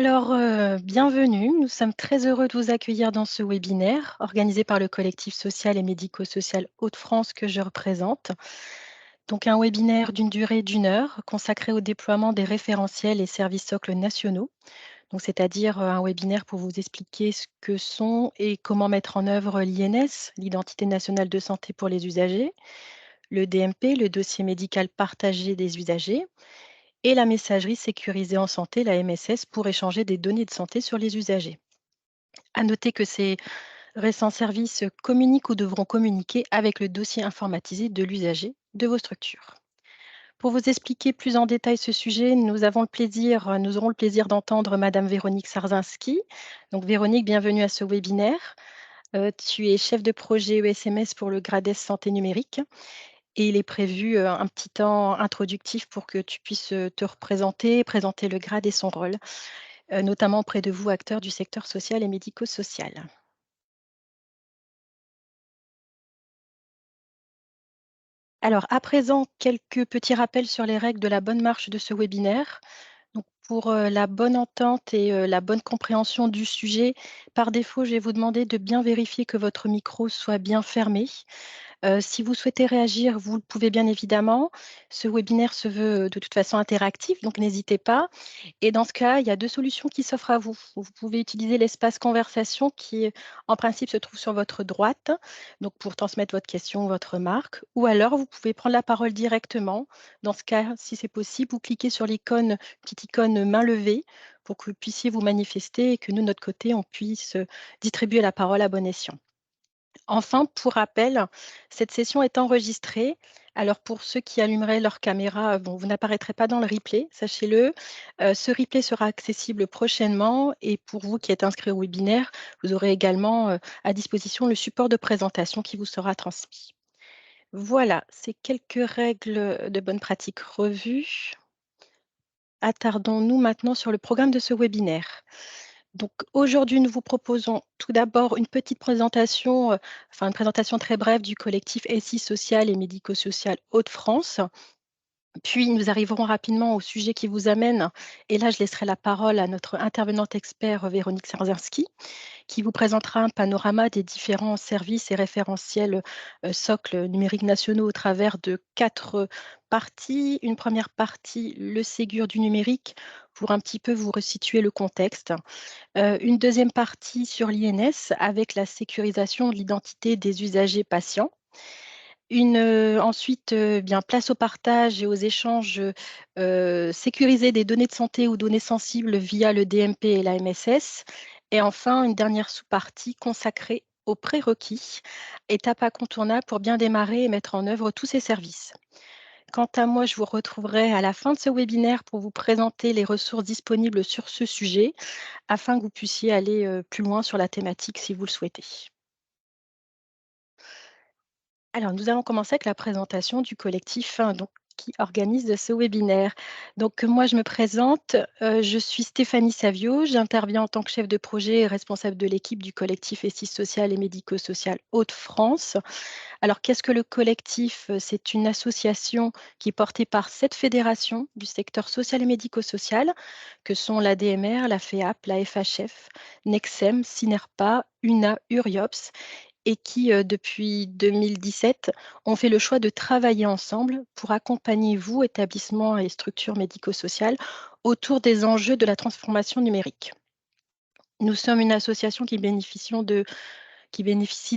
Bienvenue. Nous sommes très heureux de vous accueillir dans ce webinaire organisé par le collectif social et médico-social Hauts-de-France que je représente. Donc un webinaire d'une durée d'1 heure consacré au déploiement des référentiels et services socles nationaux. Donc c'est-à-dire un webinaire pour vous expliquer ce que sont et comment mettre en œuvre l'INS, l'identité nationale de santé pour les usagers, le DMP, le dossier médical partagé des usagers, et la messagerie sécurisée en santé, la MSS, pour échanger des données de santé sur les usagers. À noter que ces récents services communiquent ou devront communiquer avec le dossier informatisé de l'usager de vos structures. Pour vous expliquer plus en détail ce sujet, nous aurons le plaisir d'entendre Madame Véronique Sarzinski. Donc Véronique, bienvenue à ce webinaire. Tu es chef de projet ESMS pour le GRADES Santé numérique et il est prévu un petit temps introductif pour que tu puisses te représenter, présenter le GRADE et son rôle, notamment auprès de vous, acteurs du secteur social et médico-social. Alors, à présent, quelques petits rappels sur les règles de la bonne marche de ce webinaire. Donc, pour la bonne entente et la bonne compréhension du sujet, par défaut, je vais vous demander de bien vérifier que votre micro soit bien fermé. Si vous souhaitez réagir, vous le pouvez bien évidemment. Ce webinaire se veut de toute façon interactif, donc n'hésitez pas. Et dans ce cas, il y a 2 solutions qui s'offrent à vous. Vous pouvez utiliser l'espace conversation qui, en principe, se trouve sur votre droite, donc pour transmettre votre question ou votre remarque, ou alors vous pouvez prendre la parole directement. Dans ce cas, si c'est possible, vous cliquez sur l'icône, petite icône main levée pour que vous puissiez vous manifester et que nous, de notre côté, on puisse distribuer la parole à bon escient. Enfin, pour rappel, cette session est enregistrée. Alors pour ceux qui allumeraient leur caméra, bon, vous n'apparaîtrez pas dans le replay, sachez-le. Ce replay sera accessible prochainement et pour vous qui êtes inscrit au webinaire, vous aurez également à disposition le support de présentation qui vous sera transmis. Voilà, c'est quelques règles de bonne pratique revues. Attardons-nous maintenant sur le programme de ce webinaire. Donc aujourd'hui, nous vous proposons tout d'abord une petite présentation, enfin une présentation très brève du collectif SI social et médico-social Hauts-de-France. Puis nous arriverons rapidement au sujet qui vous amène et là je laisserai la parole à notre intervenante expert Véronique Sarzinski qui vous présentera un panorama des différents services et référentiels socles numériques nationaux au travers de 4 parties. Une première partie, le Ségur du numérique, pour un petit peu vous resituer le contexte. Une deuxième partie sur l'INS avec la sécurisation de l'identité des usagers patients. Ensuite, bien place au partage et aux échanges, sécurisés des données de santé ou données sensibles via le DMP et la MSS. Et enfin, une dernière sous-partie consacrée aux prérequis, étape incontournable pour bien démarrer et mettre en œuvre tous ces services. Quant à moi, je vous retrouverai à la fin de ce webinaire pour vous présenter les ressources disponibles sur ce sujet, afin que vous puissiez aller, plus loin sur la thématique si vous le souhaitez. Alors, nous allons commencer avec la présentation du collectif, donc qui organise ce webinaire. Donc, moi, je me présente, je suis Stéphanie Savio, j'interviens en tant que chef de projet et responsable de l'équipe du collectif SI social et médico-social Hauts-de-France. Alors, qu'est-ce que le collectif? C'est une association qui est portée par 7 fédérations du secteur social et médico-social, que sont l'ADMR, la FEAP, la FHF, Nexem, Synerpa, UNA, URIOPS et qui, depuis 2017, ont fait le choix de travailler ensemble pour accompagner vous, établissements et structures médico-sociales, autour des enjeux de la transformation numérique. Nous sommes une association qui bénéficie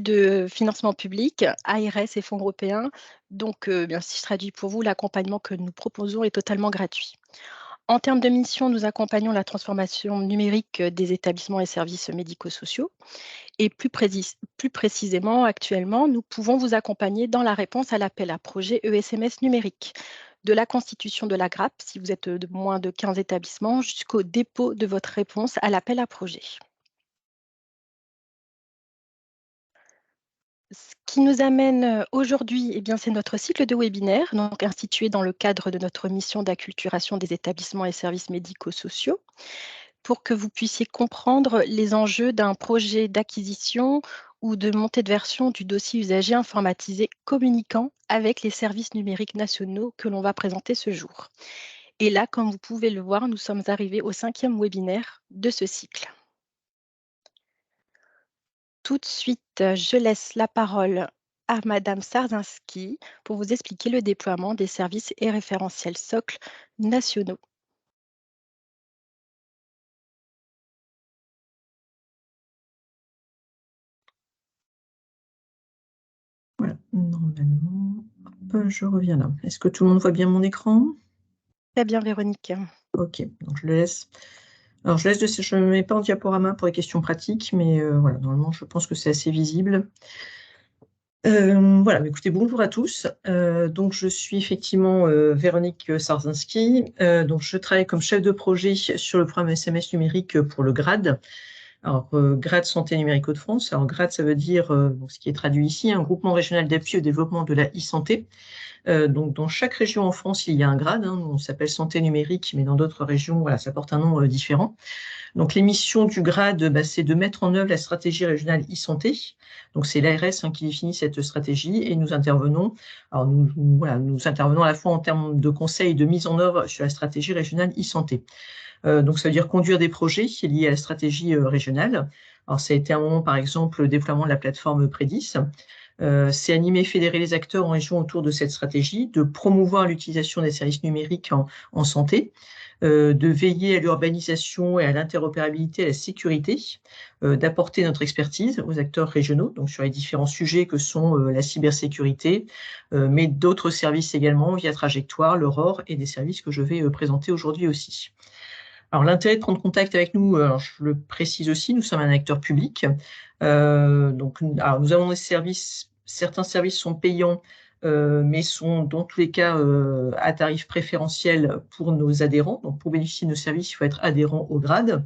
de financements publics, ARS et fonds européens. Donc, bien, si je traduis pour vous, l'accompagnement que nous proposons est totalement gratuit. En termes de mission, nous accompagnons la transformation numérique des établissements et services médico-sociaux. Et plus précisément, actuellement, nous pouvons vous accompagner dans la réponse à l'appel à projet ESMS numérique, de la constitution de la grappe, si vous êtes de moins de 15 établissements, jusqu'au dépôt de votre réponse à l'appel à projet. Ce qui nous amène aujourd'hui, eh bien, c'est notre cycle de webinaire, donc institué dans le cadre de notre mission d'acculturation des établissements et services médico-sociaux, pour que vous puissiez comprendre les enjeux d'un projet d'acquisition ou de montée de version du dossier usager informatisé communiquant avec les services numériques nationaux que l'on va présenter ce jour. Et là, comme vous pouvez le voir, nous sommes arrivés au 5e webinaire de ce cycle. Tout de suite, je laisse la parole à Madame Sardzinski pour vous expliquer le déploiement des services et référentiels socles nationaux. Voilà, normalement, hop, je reviens là. Est-ce que tout le monde voit bien mon écran? Très bien, Véronique. OK, donc je le laisse. Alors je ne mets pas en diaporama pour les questions pratiques, mais voilà, normalement, je pense que c'est assez visible. Voilà, écoutez, bonjour à tous. Donc je suis effectivement, Véronique Sardzinski. Donc je travaille comme chef de projet sur le programme SMS numérique, pour le GRAD. Alors, GRAD Santé numérique Hauts-de-France. Alors GRAD, ça veut dire, donc ce qui est traduit ici, un groupement régional d'appui au développement de la e-santé. Donc dans chaque région en France, il y a un GRAD, hein, on s'appelle santé numérique, mais dans d'autres régions, voilà, ça porte un nom différent. Donc les missions du GRAD, c'est de mettre en œuvre la stratégie régionale e-santé. Donc c'est l'ARS, hein, qui définit cette stratégie, et nous intervenons. Alors nous intervenons à la fois en termes de conseils et de mise en œuvre sur la stratégie régionale e-santé. Donc ça veut dire conduire des projets liés à la stratégie régionale. Alors ça a été un moment, par exemple, le déploiement de la plateforme Prédis. C'est animer et fédérer les acteurs en région autour de cette stratégie, de promouvoir l'utilisation des services numériques en santé, de veiller à l'urbanisation et à l'interopérabilité, à la sécurité, d'apporter notre expertise aux acteurs régionaux, donc sur les différents sujets que sont la cybersécurité, mais d'autres services également via Trajectoire, l'Aurore et des services que je vais présenter aujourd'hui aussi. Alors l'intérêt de prendre contact avec nous, alors je le précise aussi, nous sommes un acteur public. Donc alors nous avons des services, certains services sont payants, mais sont dans tous les cas à tarif préférentiel pour nos adhérents. Donc pour bénéficier de nos services, il faut être adhérent au GRAD.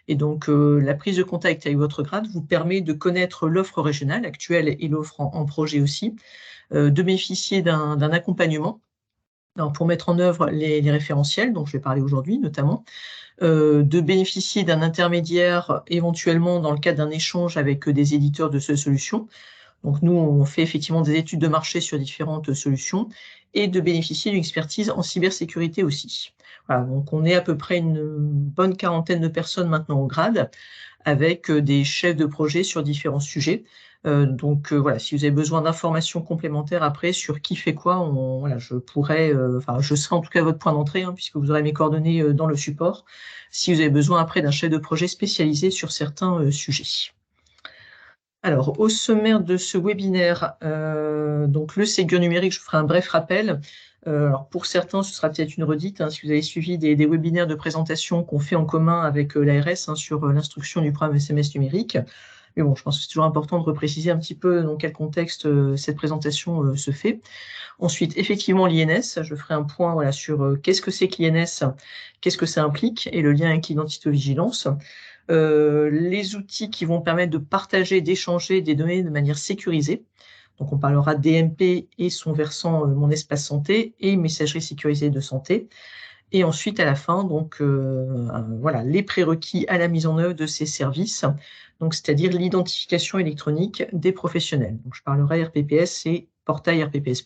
Et donc la prise de contact avec votre GRAD vous permet de connaître l'offre régionale actuelle et l'offre en projet aussi, de bénéficier d'un accompagnement. Alors, pour mettre en œuvre les référentiels dont je vais parler aujourd'hui notamment, de bénéficier d'un intermédiaire éventuellement dans le cadre d'un échange avec des éditeurs de ces solutions. Donc nous, on fait effectivement des études de marché sur différentes solutions, et de bénéficier d'une expertise en cybersécurité aussi. Voilà, donc on est à peu près une bonne quarantaine de personnes maintenant au GRAD, avec des chefs de projet sur différents sujets. Donc voilà, si vous avez besoin d'informations complémentaires après sur qui fait quoi, voilà, je pourrais, je serai en tout cas votre point d'entrée, hein, puisque vous aurez mes coordonnées dans le support, si vous avez besoin après d'un chef de projet spécialisé sur certains sujets. Alors, au sommaire de ce webinaire, donc le Ségur numérique, je ferai un bref rappel. Alors pour certains, ce sera peut-être une redite, hein, si vous avez suivi des webinaires de présentation qu'on fait en commun avec l'ARS, hein, sur l'instruction du programme SMS numérique. Mais bon, je pense que c'est toujours important de repréciser un petit peu dans quel contexte cette présentation se fait. Ensuite, effectivement, l'INS, je ferai un point, voilà, sur qu'est-ce que c'est que l'INS, qu'est-ce que ça implique, et le lien avec l'identité-vigilance. Les outils qui vont permettre de partager, d'échanger des données de manière sécurisée. Donc on parlera DMP et son versant Mon Espace Santé et messagerie sécurisée de santé. Et ensuite, à la fin, donc voilà, les prérequis à la mise en œuvre de ces services, donc c'est-à-dire l'identification électronique des professionnels. Donc je parlerai RPPS et portail RPPS+.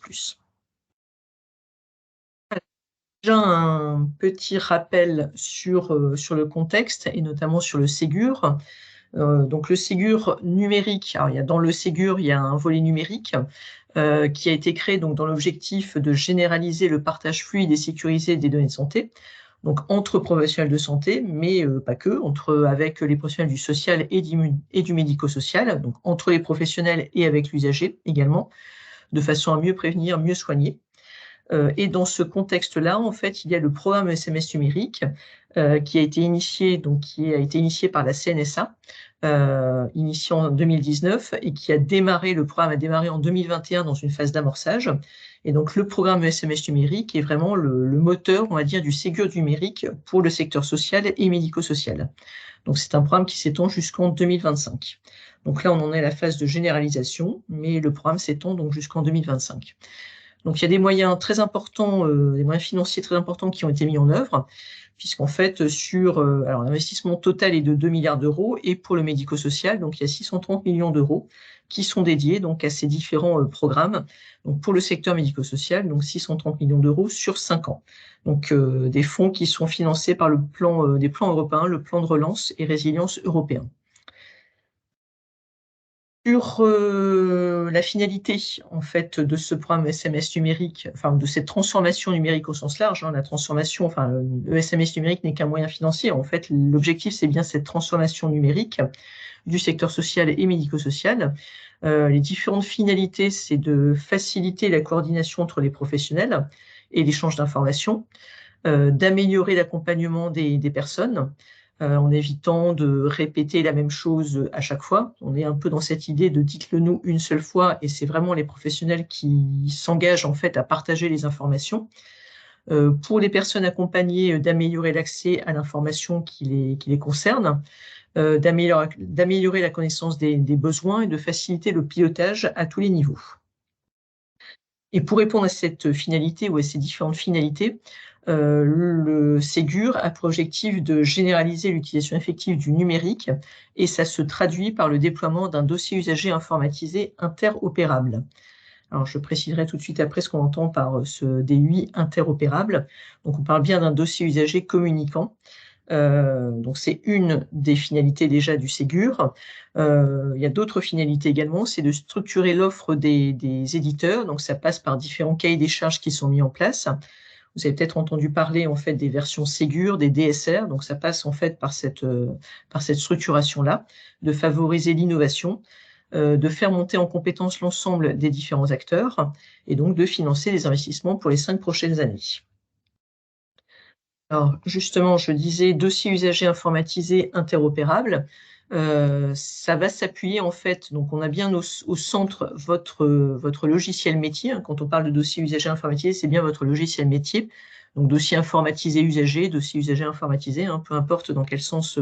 Déjà un petit rappel sur le contexte et notamment sur le Ségur. Donc le Ségur numérique, alors dans le Ségur, il y a un volet numérique qui a été créé donc dans l'objectif de généraliser le partage fluide et sécurisé des données de santé, donc entre professionnels de santé, mais pas que, avec les professionnels du social et du médico-social, donc entre les professionnels et avec l'usager également, de façon à mieux prévenir, mieux soigner. Et dans ce contexte-là, en fait, il y a le programme SMS numérique qui a été initié par la CNSA, initié en 2019, et le programme a démarré en 2021 dans une phase d'amorçage. Et donc le programme SMS numérique est vraiment le moteur, on va dire, du Ségur numérique pour le secteur social et médico-social. Donc c'est un programme qui s'étend jusqu'en 2025. Donc là, on en est à la phase de généralisation, mais le programme s'étend donc jusqu'en 2025. Donc il y a des moyens très importants, des moyens financiers très importants qui ont été mis en œuvre, puisqu'en fait, alors l'investissement total est de 2 milliards d'euros, et pour le médico-social, donc il y a 630 millions d'euros qui sont dédiés donc à ces différents programmes. Donc pour le secteur médico-social, donc 630 millions d'euros sur 5 ans. Donc des fonds qui sont financés par des plans européens, le plan de relance et résilience européen. Sur la finalité en fait de ce programme SMS numérique, enfin de cette transformation numérique au sens large, la transformation, enfin le SMS numérique n'est qu'un moyen financier. En fait, l'objectif c'est bien cette transformation numérique du secteur social et médico-social. Les différentes finalités, c'est de faciliter la coordination entre les professionnels et l'échange d'informations, d'améliorer l'accompagnement des personnes, en évitant de répéter la même chose à chaque fois. On est un peu dans cette idée de dites-le nous une seule fois, et c'est vraiment les professionnels qui s'engagent en fait à partager les informations. Pour les personnes accompagnées, d'améliorer l'accès à l'information qui les concerne, d'améliorer la connaissance des besoins et de faciliter le pilotage à tous les niveaux. Et pour répondre à cette finalité ou à ces différentes finalités, le Ségur a pour objectif de généraliser l'utilisation effective du numérique, et ça se traduit par le déploiement d'un dossier usager informatisé interopérable. Alors, je préciserai tout de suite après ce qu'on entend par ce DUI interopérable. Donc, on parle bien d'un dossier usager communicant. Donc c'est une des finalités déjà du Ségur. Il y a d'autres finalités également, c'est de structurer l'offre des éditeurs. Donc ça passe par différents cahiers des charges qui sont mis en place. Vous avez peut-être entendu parler en fait des versions Ségur, des DSR. Donc ça passe en fait par cette structuration-là, de favoriser l'innovation, de faire monter en compétence l'ensemble des différents acteurs, et donc de financer les investissements pour les 5 prochaines années. Alors justement, je disais dossier usager informatisé interopérable. Ça va s'appuyer en fait, donc on a bien au centre votre logiciel métier. Quand on parle de dossier usager informatisé, c'est bien votre logiciel métier. Donc dossier informatisé usager, dossier usager informatisé, peu importe dans quel sens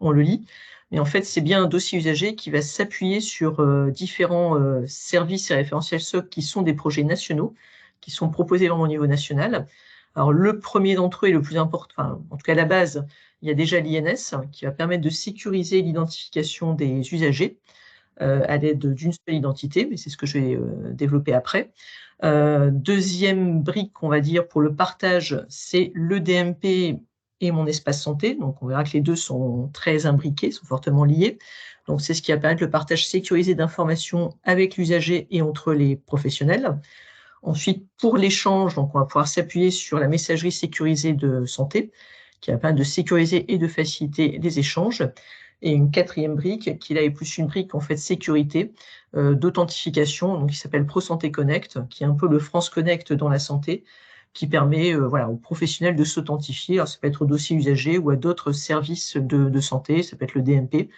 on le lit. Mais en fait, c'est bien un dossier usager qui va s'appuyer sur différents services et référentiels SOC qui sont des projets nationaux, qui sont proposés vraiment au niveau national. Alors, le premier d'entre eux est le plus important, enfin, en tout cas à la base, il y a déjà l'INS qui va permettre de sécuriser l'identification des usagers à l'aide d'une seule identité, mais c'est ce que je vais développer après. Deuxième brique, on va dire, pour le partage, c'est le DMP et mon espace santé. Donc, on verra que les deux sont très imbriqués, sont fortement liés. Donc, c'est ce qui va permettre le partage sécurisé d'informations avec l'usager et entre les professionnels. Ensuite, pour l'échange, donc on va pouvoir s'appuyer sur la messagerie sécurisée de santé, qui va permettre de sécuriser et de faciliter les échanges. Et une quatrième brique, qui là est plus une brique en fait sécurité, d'authentification, donc qui s'appelle ProSanté Connect, qui est un peu le France Connect dans la santé, qui permet aux professionnels de s'authentifier. Alors, ça peut être au dossier usager ou à d'autres services de santé, ça peut être le DMP,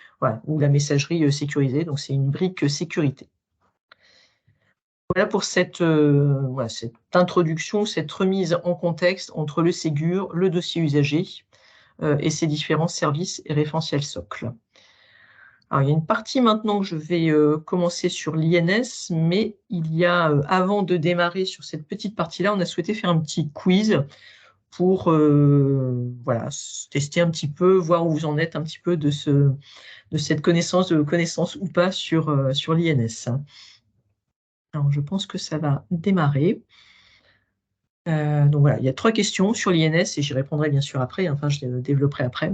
ou la messagerie sécurisée. Donc c'est une brique sécurité. Voilà pour cette introduction, cette remise en contexte entre le Ségur, le dossier usager et ses différents services et référentiels socles. Alors, il y a une partie maintenant que je vais commencer sur l'INS, mais il y a, avant de démarrer sur cette petite partie-là, on a souhaité faire un petit quiz pour tester un petit peu, voir où vous en êtes un petit peu de cette connaissance ou pas sur l'INS. Alors, je pense que ça va démarrer. Donc voilà, il y a 3 questions sur l'INS et j'y répondrai bien sûr après, enfin je les développerai après.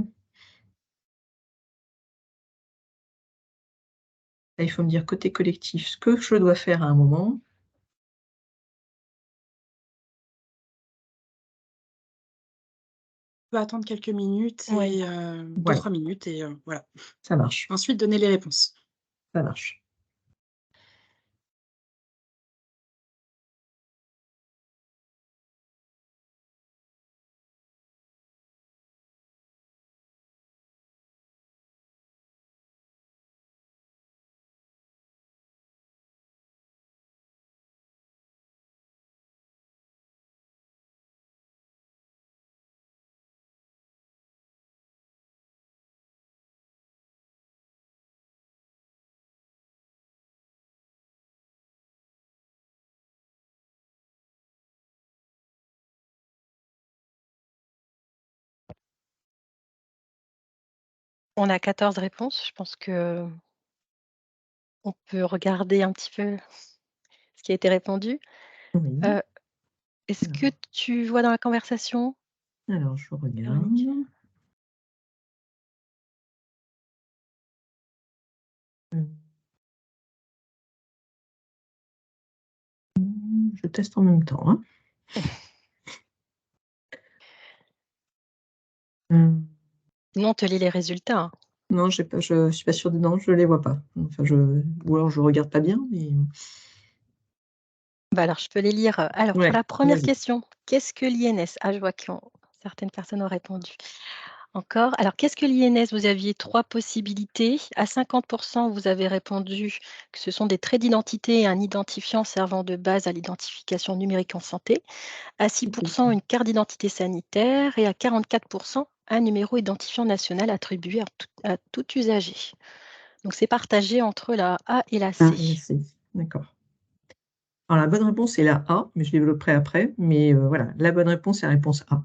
Là, il faut me dire côté collectif ce que je dois faire à un moment. On peut attendre quelques minutes Oui. et Ouais, 2-3 minutes et voilà. ça marche, Ensuite, donner les réponses. ça marche. On a 14 réponses. Je pense qu'on peut regarder un petit peu ce qui a été répondu. Oui. Heu, Est-ce que Alors, tu vois dans la conversation, je regarde. Véronique? Je teste en même temps, hein. Mmh. Sinon, on te lit les résultats, hein. Non, j'ai pas je suis pas sûre de non, je les vois pas. Enfin, ou alors je regarde pas bien, mais Bah, alors je peux les lire. Alors pour ouais, la première vas-y. question, qu'est-ce que l'INS? Ah, je vois que certaines personnes ont répondu. Encore. Alors qu'est-ce que l'INS? Vous aviez 3 possibilités. À 50, vous avez répondu que ce sont des traits d'identité et un identifiant servant de base à l'identification numérique en santé. À 6, C'était ça. une carte d'identité sanitaire et à 44, un numéro identifiant national attribué à tout usager. Donc c'est partagé entre la A et la Ah, C. là, c'est d'accord. Alors la bonne réponse c'est la A, mais je développerai après, mais voilà, la bonne réponse, c'est la réponse A.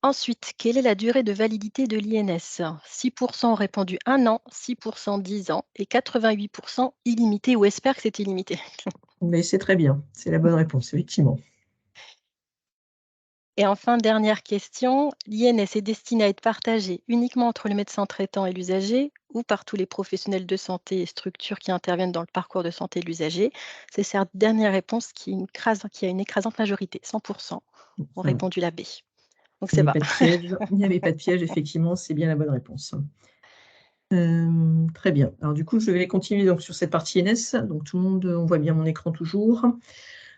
Ensuite, quelle est la durée de validité de l'INS? 6 ont répondu 1 an, 6 10 ans et 88 illimité ou espèrent que c'est illimité. Mais c'est très bien, c'est la bonne réponse, effectivement. Et enfin, dernière question, l'INS est destiné à être partagé uniquement entre le médecin traitant et l'usager ou par tous les professionnels de santé et structures qui interviennent dans le parcours de santé de l'usager? C'est cette dernière réponse qui a une écrasante majorité, 100 Bon, ont ça va. répondu la B. Donc Il c'est n'y avait va. pas de piège, il n'y avait pas de piège, effectivement, c'est bien la bonne réponse. Très bien. Alors du coup, je vais continuer donc sur cette partie NS. Donc tout le monde, on voit bien mon écran toujours.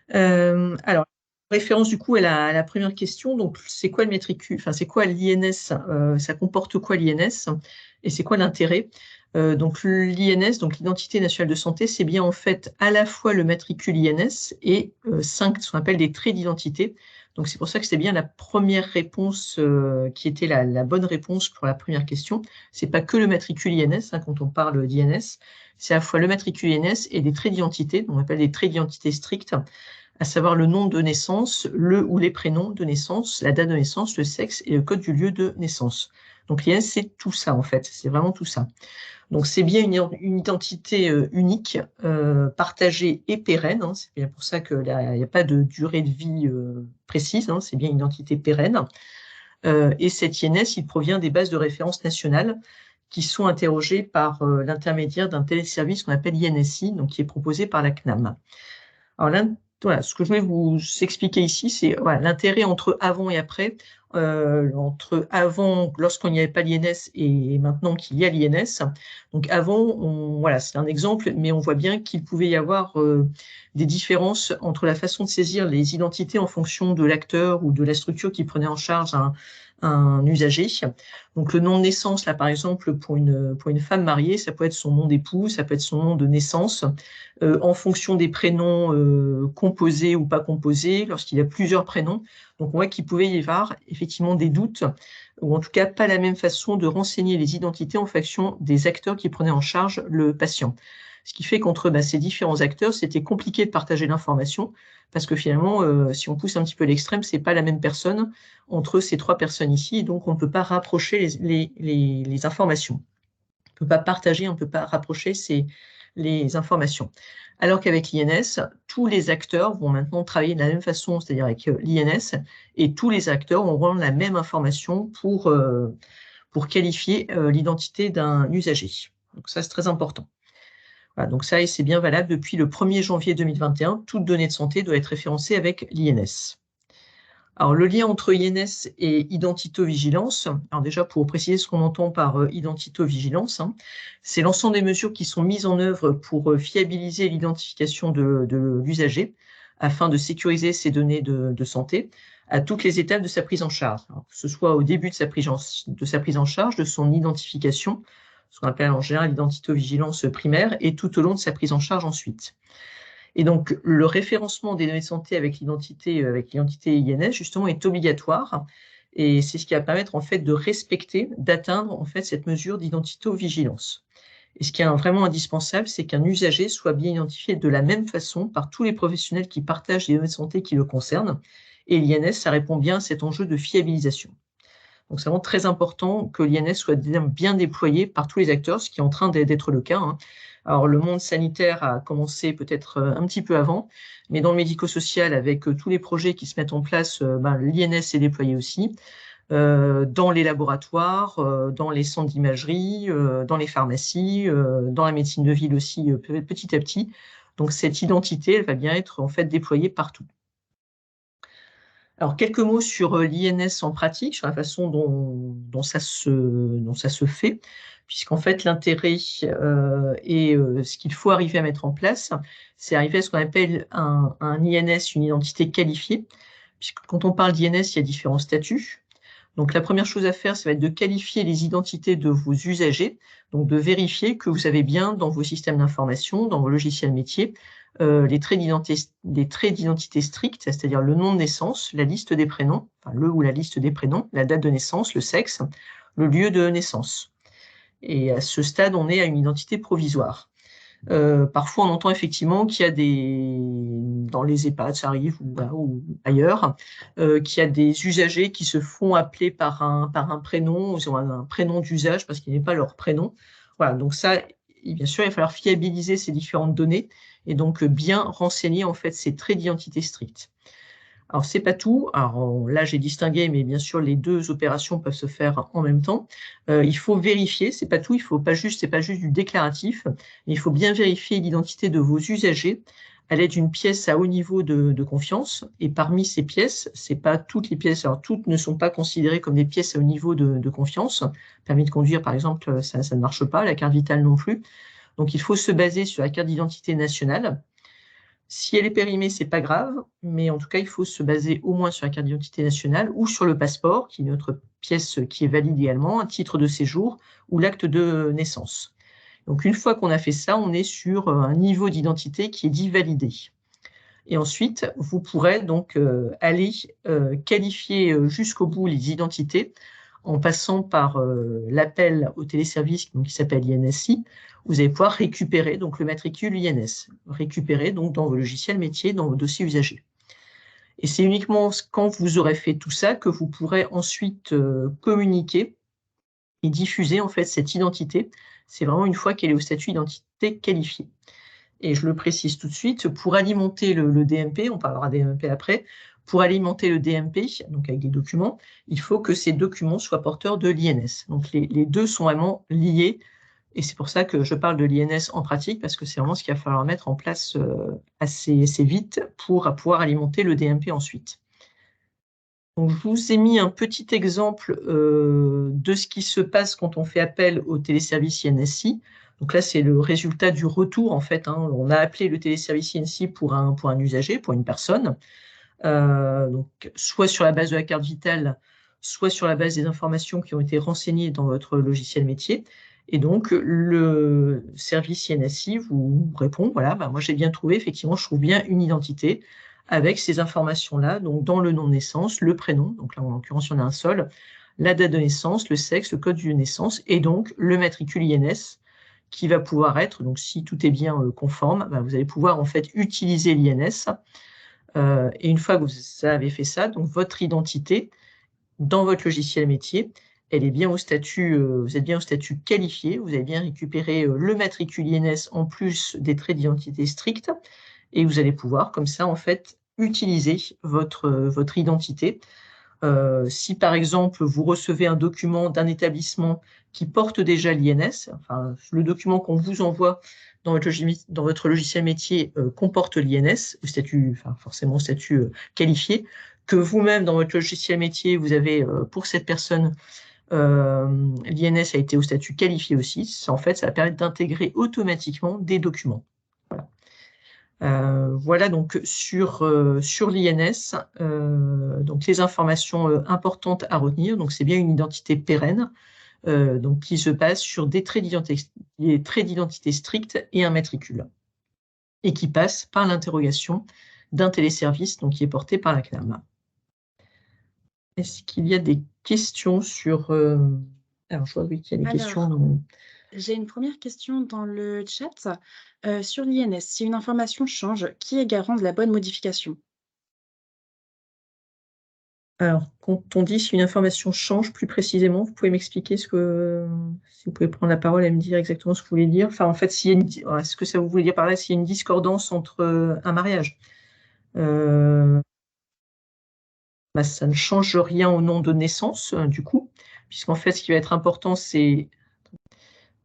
Alors, référence du coup à la première question. Donc, c'est quoi le matricule? Enfin, c'est quoi l'INS? Ça comporte quoi l'INS? Et c'est quoi l'intérêt? Donc, l'INS, donc l'identité nationale de santé, c'est bien en fait à la fois le matricule INS et 5, ce qu'on appelle des traits d'identité. Donc, c'est pour ça que c'est bien la première réponse qui était la bonne réponse pour la première question. C'est pas que le matricule INS, hein, quand on parle d'INS, c'est à la fois le matricule INS et des traits d'identité, on appelle des traits d'identité stricts, à savoir le nom de naissance, le ou les prénoms de naissance, la date de naissance, le sexe et le code du lieu de naissance. Donc l'INS, c'est tout ça en fait, c'est vraiment tout ça. Donc c'est bien une identité unique, partagée et pérenne, hein. C'est bien pour ça qu'il n'y a pas de durée de vie précise, hein. C'est bien une identité pérenne. Et cet INS, il provient des bases de référence nationales qui sont interrogées par l'intermédiaire d'un téléservice qu'on appelle INSI, donc qui est proposé par la CNAM. Alors là, voilà, ce que je vais vous expliquer ici, c'est voilà, l'intérêt entre avant et après, entre avant, lorsqu'on n'y avait pas l'INS et maintenant qu'il y a l'INS. Donc avant, voilà, c'est un exemple, mais on voit bien qu'il pouvait y avoir des différences entre la façon de saisir les identités en fonction de l'acteur ou de la structure qui prenait en charge un usager. Donc le nom de naissance, là par exemple, pour une femme mariée, ça peut être son nom d'époux, ça peut être son nom de naissance, en fonction des prénoms composés ou pas composés, lorsqu'il y a plusieurs prénoms. Donc on voit qu'il pouvait y avoir effectivement des doutes, ou en tout cas pas la même façon de renseigner les identités en fonction des acteurs qui prenaient en charge le patient. Ce qui fait qu'entre ces différents acteurs, c'était compliqué de partager l'information, parce que finalement, si on pousse un petit peu l'extrême, c'est pas la même personne entre ces trois personnes ici, et donc on ne peut pas rapprocher les informations. On ne peut pas partager, on ne peut pas rapprocher les informations. Alors qu'avec l'INS, tous les acteurs vont maintenant travailler de la même façon, c'est-à-dire avec l'INS, et tous les acteurs auront la même information pour qualifier l'identité d'un usager. Donc ça, c'est très important. Voilà, donc ça, et c'est bien valable depuis le 1er janvier 2021, toute donnée de santé doit être référencée avec l'INS. Alors, le lien entre INS et identito-vigilance, alors déjà pour préciser ce qu'on entend par identito-vigilance, hein, c'est l'ensemble des mesures qui sont mises en œuvre pour fiabiliser l'identification de l'usager afin de sécuriser ses données de santé à toutes les étapes de sa prise en charge, alors, que ce soit au début de sa prise en charge, de son identification, ce qu'on appelle en général l'identito-vigilance primaire, et tout au long de sa prise en charge ensuite. Et donc, le référencement des données de santé avec l'identité INS, justement, est obligatoire. Et c'est ce qui va permettre, en fait, de respecter, d'atteindre, en fait, cette mesure d'identito-vigilance. Et ce qui est vraiment indispensable, c'est qu'un usager soit bien identifié de la même façon par tous les professionnels qui partagent les données de santé qui le concernent. Et l'INS, ça répond bien à cet enjeu de fiabilisation. Donc, c'est vraiment très important que l'INS soit bien déployé par tous les acteurs, ce qui est en train d'être le cas. Alors, le monde sanitaire a commencé peut-être un petit peu avant, mais dans le médico-social, avec tous les projets qui se mettent en place, l'INS est déployé aussi. Dans les laboratoires, dans les centres d'imagerie, dans les pharmacies, dans la médecine de ville aussi, petit à petit. Donc, cette identité, elle va bien être en fait déployée partout. Alors, quelques mots sur l'INS en pratique, sur la façon dont ça se fait, puisqu'en fait, l'intérêt et ce qu'il faut arriver à mettre en place, c'est arriver à ce qu'on appelle un INS, une identité qualifiée, puisque quand on parle d'INS, il y a différents statuts. Donc, la première chose à faire, ça va être de qualifier les identités de vos usagers, donc de vérifier que vous avez bien dans vos systèmes d'information, dans vos logiciels métiers, les traits d'identité stricts, c'est-à-dire le nom de naissance, la liste des prénoms, enfin le ou la liste des prénoms, la date de naissance, le sexe, le lieu de naissance. Et à ce stade, on est à une identité provisoire. Parfois, on entend effectivement qu'il y a dans les EHPAD, ça arrive, ou ailleurs, qu'il y a des usagers qui se font appeler par un prénom, ou un prénom d'usage parce qu'il n'est pas leur prénom. Voilà, donc ça, bien sûr, il va falloir fiabiliser ces différentes données et donc bien renseigner en fait ces traits d'identité stricts. Alors, c'est pas tout. Alors, là, j'ai distingué, mais bien sûr, les deux opérations peuvent se faire en même temps. Il faut vérifier, c'est pas tout, c'est pas juste du déclaratif, mais il faut bien vérifier l'identité de vos usagers à l'aide d'une pièce à haut niveau de confiance. Et parmi ces pièces, c'est pas toutes les pièces, alors toutes ne sont pas considérées comme des pièces à haut niveau de confiance. Permis de conduire, par exemple, ça ne marche pas, la carte vitale non plus. Donc, il faut se baser sur la carte d'identité nationale. Si elle est périmée, c'est pas grave, mais en tout cas, il faut se baser au moins sur la carte d'identité nationale ou sur le passeport, qui est notre pièce qui est valide également, un titre de séjour ou l'acte de naissance. Donc, une fois qu'on a fait ça, on est sur un niveau d'identité qui est dit validé. Et ensuite, vous pourrez donc aller qualifier jusqu'au bout les identités en passant par l'appel au téléservice qui s'appelle INSI. Vous allez pouvoir récupérer donc le matricule INS, récupérer donc dans vos logiciels métiers, dans vos dossiers usagers. Et c'est uniquement quand vous aurez fait tout ça que vous pourrez ensuite communiquer et diffuser en fait cette identité. C'est vraiment une fois qu'elle est au statut d'identité qualifiée. Et je le précise tout de suite, pour alimenter le DMP, on parlera des DMP après, pour alimenter le DMP, donc avec des documents, il faut que ces documents soient porteurs de l'INS. Donc les deux sont vraiment liés, et c'est pour ça que je parle de l'INS en pratique, parce que c'est vraiment ce qu'il va falloir mettre en place assez vite pour pouvoir alimenter le DMP ensuite. Donc, je vous ai mis un petit exemple de ce qui se passe quand on fait appel au téléservice INSI. Donc là, c'est le résultat du retour, en fait. On a appelé le téléservice INSI pour un usager, pour une personne, donc soit sur la base de la carte vitale, soit sur la base des informations qui ont été renseignées dans votre logiciel métier. Et donc, le service INSI vous répond, voilà, moi j'ai bien trouvé, effectivement, je trouve bien une identité avec ces informations-là, donc dans le nom de naissance, le prénom, donc là en l'occurrence il y en a un seul, la date de naissance, le sexe, le code de naissance, et donc le matricule INS qui va pouvoir être, donc si tout est bien conforme, vous allez pouvoir en fait utiliser l'INS. Et une fois que vous avez fait ça, donc votre identité dans votre logiciel métier, elle est bien au statut, vous êtes bien au statut qualifié, vous avez bien récupéré le matricule INS en plus des traits d'identité stricts, et vous allez pouvoir comme ça en fait utiliser votre identité. Si par exemple vous recevez un document d'un établissement qui porte déjà l'INS, enfin le document qu'on vous envoie dans votre logiciel métier comporte l'INS, forcément statut qualifié, que vous-même dans votre logiciel métier, vous avez pour cette personne, l'INS a été au statut qualifié aussi, en fait ça va permettre d'intégrer automatiquement des documents. Voilà donc sur l'INS, donc les informations importantes à retenir. Donc c'est bien une identité pérenne, donc qui se base sur des traits d'identité stricts et un matricule, et qui passe par l'interrogation d'un téléservice, donc qui est porté par la CNAM. Est-ce qu'il y a des questions sur alors je vois oui qu'il y a des questions. J'ai une première question dans le chat. Sur l'INS, si une information change, qui est garant de la bonne modification? Alors, quand on dit si une information change plus précisément, vous pouvez m'expliquer si vous pouvez prendre la parole et me dire exactement ce que vous voulez dire. Enfin, en fait, ce que ça vous voulez dire par là, s'il y a une discordance entre un mariage, ça ne change rien au nom de naissance, du coup, puisqu'en fait, ce qui va être important, c'est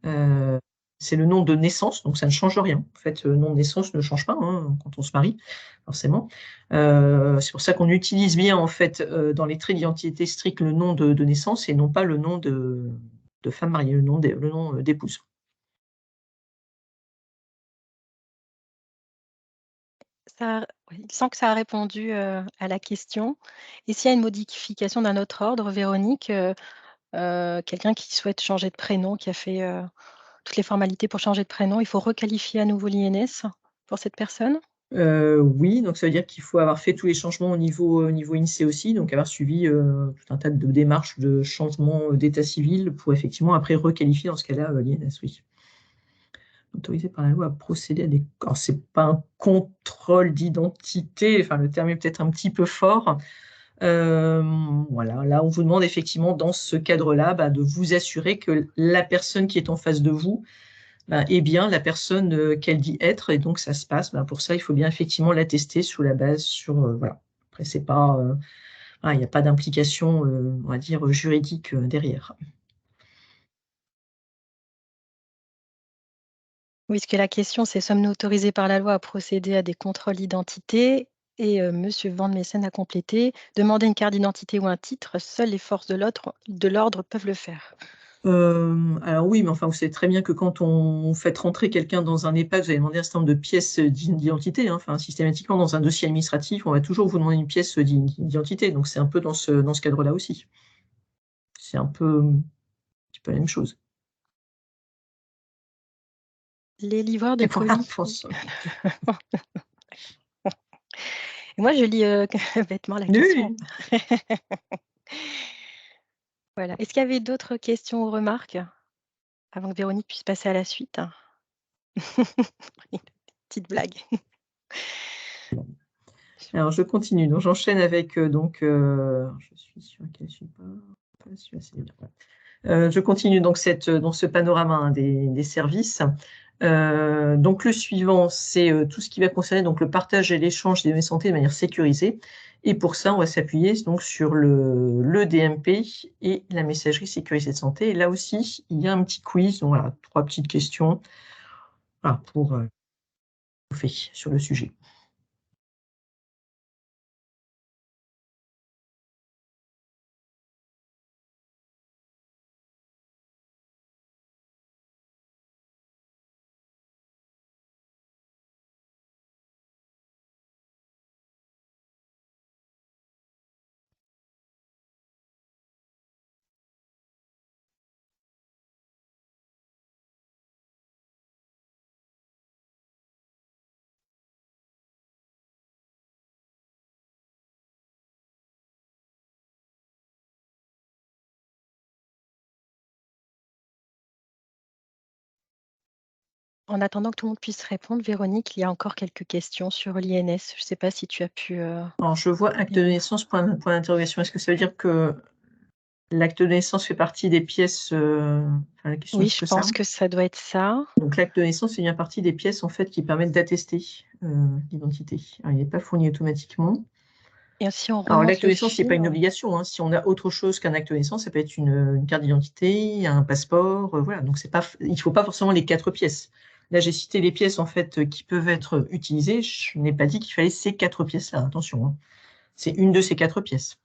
le nom de naissance, donc ça ne change rien. En fait, le nom de naissance ne change pas quand on se marie, forcément. C'est pour ça qu'on utilise bien, en fait, dans les traits d'identité stricts, le nom de naissance et non pas le nom de femme mariée, le nom d'épouse. Oui, il semble que ça a répondu à la question. Et s'il y a une modification d'un autre ordre, Véronique, quelqu'un qui souhaite changer de prénom, qui a fait toutes les formalités pour changer de prénom, il faut requalifier à nouveau l'INS pour cette personne? Oui, donc ça veut dire qu'il faut avoir fait tous les changements au niveau INSEE aussi, donc avoir suivi tout un tas de démarches de changement d'état civil pour effectivement après requalifier dans ce cas-là l'INS, oui. Autorisé par la loi à procéder à des... Alors, c'est pas un contrôle d'identité, enfin le terme est peut-être un petit peu fort. Voilà, là on vous demande effectivement dans ce cadre-là de vous assurer que la personne qui est en face de vous est bien la personne qu'elle dit être, et donc ça se passe. Pour ça, il faut bien effectivement l'attester sous la base voilà. Après, c'est pas, il n'y a pas d'implication, on va dire, juridique derrière. Oui, parce que la question, c'est sommes-nous autorisés par la loi à procéder à des contrôles d'identité? Et Monsieur Van Messen a complété, demander une carte d'identité ou un titre, seules les forces de l'ordre peuvent le faire. Alors oui, mais enfin, vous savez très bien que quand on fait rentrer quelqu'un dans un EHPAD, vous allez demander un certain nombre de pièces d'identité. Enfin, systématiquement, dans un dossier administratif, on va toujours vous demander une pièce d'identité. Donc, c'est un peu dans ce cadre-là aussi. C'est un petit peu la même chose. Les livreurs de Voilà, colis. je pense. Et moi, je lis bêtement la question. Oui. Voilà. Est-ce qu'il y avait d'autres questions ou remarques avant que Véronique puisse passer à la suite? Une petite blague. Alors, je continue. Donc, j'enchaîne avec je suis sûre qu'elle ne suit pas celui-là, c'est bien. Je continue donc dans ce panorama des services. Donc, le suivant, c'est tout ce qui va concerner donc, le partage et l'échange des données de santé de manière sécurisée. Et pour ça, on va s'appuyer donc, sur le DMP et la messagerie sécurisée de santé. Et là aussi, il y a un petit quiz. Donc, voilà, 3 petites questions pour sur le sujet. En attendant que tout le monde puisse répondre, Véronique, il y a encore quelques questions sur l'INS. Je ne sais pas si tu as pu... Alors, je vois acte de naissance, point d'interrogation. Est-ce que ça veut dire que l'acte de naissance fait partie des pièces la question Oui, est je que ça. pense que ça doit être ça. Donc, l'acte de naissance fait bien partie des pièces en fait, qui permettent d'attester l'identité. Alors, il n'est pas fourni automatiquement. Et si on Alors, remonte l'acte de le naissance, ce n'est pas une fil, obligation. Si on a autre chose qu'un acte de naissance, ça peut être une carte d'identité, un passeport. Voilà. Donc, il ne faut pas forcément les 4 pièces. Là, j'ai cité les pièces en fait, qui peuvent être utilisées. Je n'ai pas dit qu'il fallait ces 4 pièces-là. Attention, c'est une de ces 4 pièces.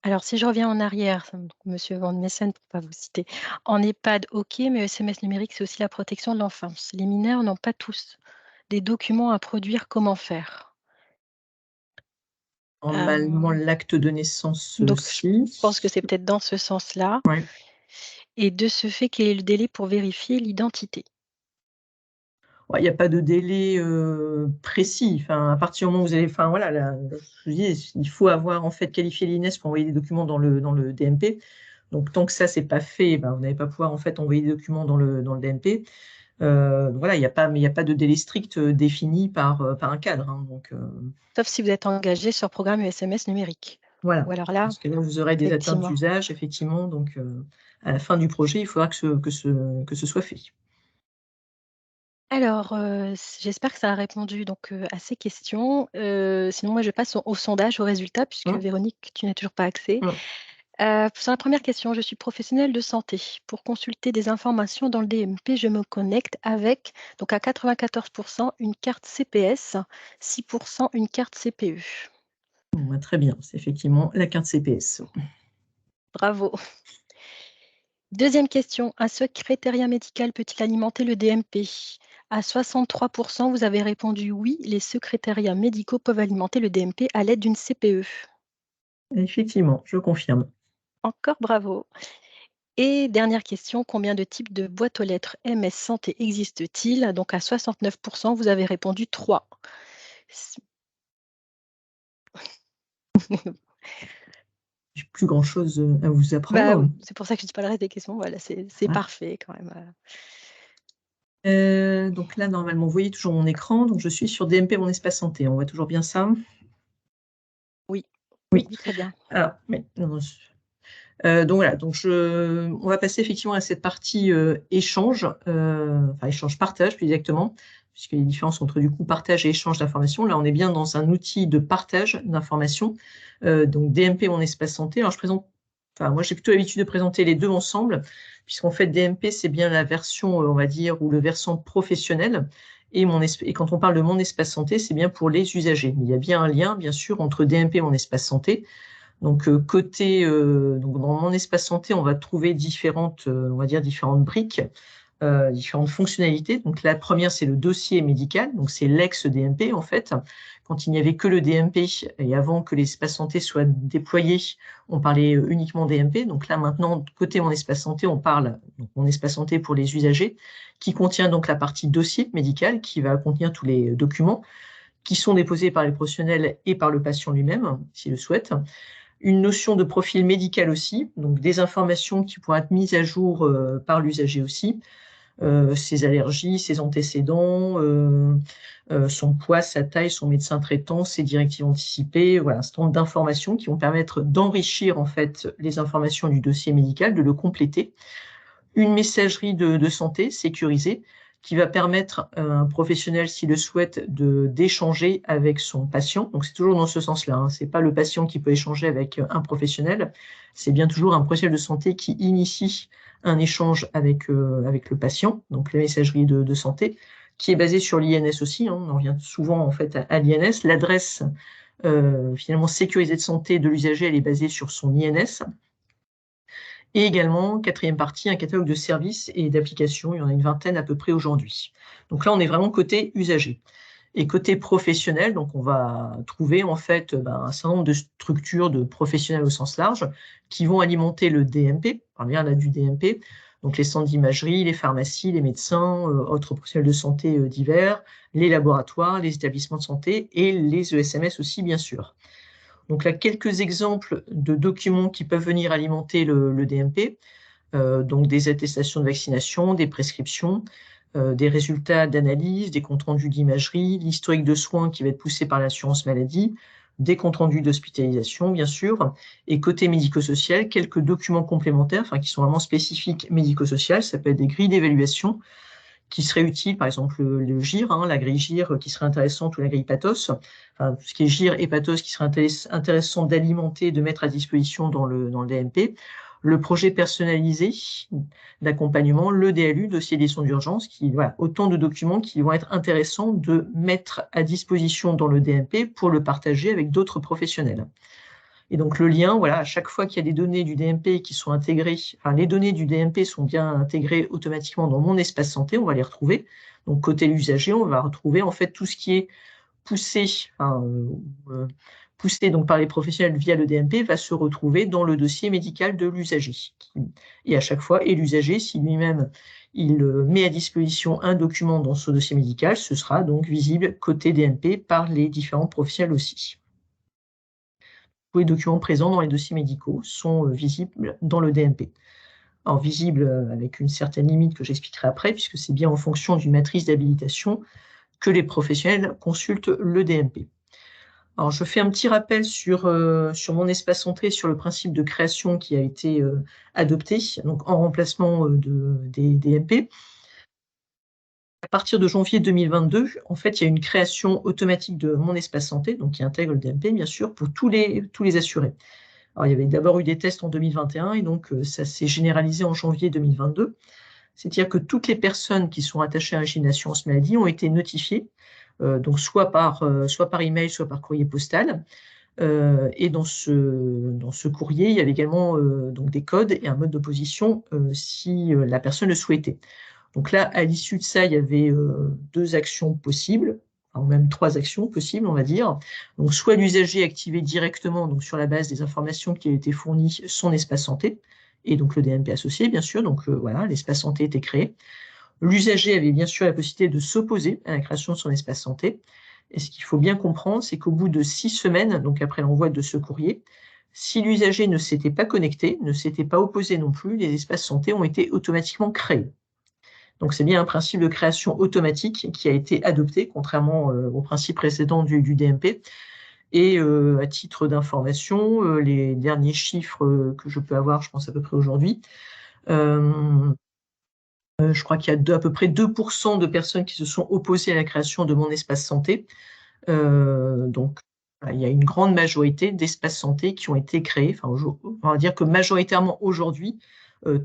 alors si je reviens en arrière, Monsieur Van Messen, pour ne pas vous citer, en EHPAD, ok, mais SMS numérique, c'est aussi la protection de l'enfance. Les mineurs n'ont pas tous des documents à produire, comment faire? Normalement, l'acte de naissance Donc je aussi. pense que c'est peut-être dans ce sens-là. Ouais. Et de ce fait, quel est le délai pour vérifier l'identité? Il n'y a pas de délai précis. Enfin, à partir du moment où vous avez, enfin voilà, je vous dis, il faut avoir en fait qualifié l'INS pour envoyer des documents dans le DMP. Donc tant que ça c'est pas fait, vous n'allez pas pouvoir en fait envoyer des documents dans le DMP. Voilà, il n'y a pas de délai strict défini par un cadre, hein, donc, Sauf si vous êtes engagé sur programme SMS numérique. voilà. Ou alors là, Parce que là, vous aurez des atteintes effectivement. d'usage, effectivement, donc à la fin du projet, il faudra que ce soit fait. Alors, j'espère que ça a répondu donc, à ces questions. Sinon moi je passe au sondage, aux résultats puisque Hum, Véronique, tu n'as toujours pas accès. hum. Sur la première question, je suis professionnelle de santé. Pour consulter des informations dans le DMP, je me connecte avec, donc à 94 une carte CPS, 6 une carte CPE. Bon, bah, très bien, c'est effectivement la carte CPS. Bravo. Deuxième question, un secrétariat médical peut-il alimenter le DMP? À 63 vous avez répondu oui, les secrétariats médicaux peuvent alimenter le DMP à l'aide d'une CPE. Effectivement, je confirme. Encore bravo. Et dernière question, combien de types de boîtes aux lettres MS Santé existent-ils? Donc à 69 vous avez répondu 3. J'ai plus grand-chose à vous Bah apprendre. oui, c'est pour ça que je dis pas le reste des questions. Voilà, c'est Ah. parfait quand même. Donc là, normalement, vous voyez toujours mon écran. Donc, je suis sur DMP, mon espace santé. On voit toujours bien ça? Oui, Oui. oui, très bien. Alors, mais, non, non, donc voilà, donc on va passer effectivement à cette partie échange, enfin échange-partage plus exactement, puisqu'il y a une différence entre du coup partage et échange d'informations. Là, on est bien dans un outil de partage d'informations, donc DMP, mon espace santé. Alors, moi j'ai plutôt l'habitude de présenter les deux ensemble, puisqu'en fait DMP, c'est bien la version, on va dire, ou le versant professionnel. Et quand on parle de mon espace santé, c'est bien pour les usagers. Mais il y a bien un lien, bien sûr, entre DMP et mon espace santé. Donc donc dans mon espace santé, on va trouver différentes, on va dire différentes briques, différentes fonctionnalités. Donc la première, c'est le dossier médical, donc c'est l'ex-DMP en fait. Quand il n'y avait que le DMP et avant que l'espace santé soit déployé, on parlait uniquement DMP. Donc là maintenant, côté mon espace santé, on parle donc mon espace santé pour les usagers, qui contient donc la partie dossier médical, qui va contenir tous les documents qui sont déposés par les professionnels et par le patient lui-même, s'il le souhaite. Une notion de profil médical aussi, donc des informations qui pourraient être mises à jour par l'usager aussi, ses allergies, ses antécédents, son poids, sa taille, son médecin traitant, ses directives anticipées, voilà, un certain nombre d'informations qui vont permettre d'enrichir en fait les informations du dossier médical, de le compléter. Une messagerie de santé sécurisée qui va permettre à un professionnel, s'il le souhaite, d'échanger avec son patient. Donc, c'est toujours dans ce sens-là, hein. Ce n'est pas le patient qui peut échanger avec un professionnel, c'est bien toujours un professionnel de santé qui initie un échange avec le patient, donc la messagerie de santé, qui est basée sur l'INS aussi, hein. On en revient souvent en fait à l'INS. L'adresse finalement sécurisée de santé de l'usager, elle est basée sur son INS. Et également, quatrième partie, un catalogue de services et d'applications. Il y en a une vingtaine à peu près aujourd'hui. Donc là, on est vraiment côté usager. Et côté professionnel, donc on va trouver en fait un certain nombre de structures de professionnels au sens large qui vont alimenter le DMP. On parle bien là du DMP. Donc les centres d'imagerie, les pharmacies, les médecins, autres professionnels de santé divers, les laboratoires, les établissements de santé et les ESMS aussi, bien sûr. Donc là, quelques exemples de documents qui peuvent venir alimenter le DMP, donc des attestations de vaccination, des prescriptions, des résultats d'analyse, des comptes rendus d'imagerie, l'historique de soins qui va être poussé par l'assurance maladie, des comptes rendus d'hospitalisation, bien sûr, et côté médico-social, quelques documents complémentaires, enfin qui sont vraiment spécifiques médico-social, ça peut être des grilles d'évaluation, qui serait utile, par exemple le GIR, hein, la grille GIR qui serait intéressante, ou la grille PATHOS, enfin, tout ce qui est GIR et PATHOS qui serait intéressant d'alimenter, de mettre à disposition dans le DMP, le projet personnalisé d'accompagnement, le DLU, dossier des soins d'urgence, voilà, autant de documents qui vont être intéressants de mettre à disposition dans le DMP pour le partager avec d'autres professionnels. Et donc le lien, voilà, à chaque fois qu'il y a des données du DMP qui sont intégrées, enfin les données du DMP sont bien intégrées automatiquement dans mon espace santé, on va les retrouver. Donc côté l'usager, on va retrouver en fait tout ce qui est poussé, poussé donc par les professionnels via le DMP, va se retrouver dans le dossier médical de l'usager. Et à chaque fois, et l'usager, si lui-même il met à disposition un document dans ce dossier médical, ce sera donc visible côté DMP par les différents professionnels aussi. Tous les documents présents dans les dossiers médicaux sont visibles dans le DMP. alors visible avec une certaine limite que j'expliquerai après, puisque c'est bien en fonction d'une matrice d'habilitation que les professionnels consultent le DMP. Alors, je fais un petit rappel sur mon espace entrée, sur le principe de création qui a été adopté, donc en remplacement des DMP. À partir de janvier 2022, en fait, il y a une création automatique de mon espace santé, donc qui intègre le DMP, bien sûr, pour tous les assurés. Alors, il y avait d'abord eu des tests en 2021 et donc ça s'est généralisé en janvier 2022. C'est-à-dire que toutes les personnes qui sont attachées à un régime d'assurance maladie ont été notifiées, donc soit par email, soit par courrier postal. Et dans ce courrier, il y avait également donc des codes et un mode d'opposition si la personne le souhaitait. Donc là, à l'issue de ça, il y avait 2 actions possibles, enfin, même 3 actions possibles, on va dire. Donc soit l'usager activait directement, donc sur la base des informations qui avaient été fournies, son espace santé, et donc le DMP associé, bien sûr. Donc voilà, l'espace santé était créé. L'usager avait bien sûr la possibilité de s'opposer à la création de son espace santé. Et ce qu'il faut bien comprendre, c'est qu'au bout de 6 semaines, donc après l'envoi de ce courrier, si l'usager ne s'était pas connecté, ne s'était pas opposé non plus, les espaces santé ont été automatiquement créés. Donc c'est bien un principe de création automatique qui a été adopté, contrairement au principe précédent du DMP. Et à titre d'information, les derniers chiffres que je peux avoir, je pense à peu près aujourd'hui, je crois qu'il y a à peu près 2% de personnes qui se sont opposées à la création de mon espace santé. Donc, il y a une grande majorité d'espaces santé qui ont été créés. Enfin, on va dire que majoritairement aujourd'hui,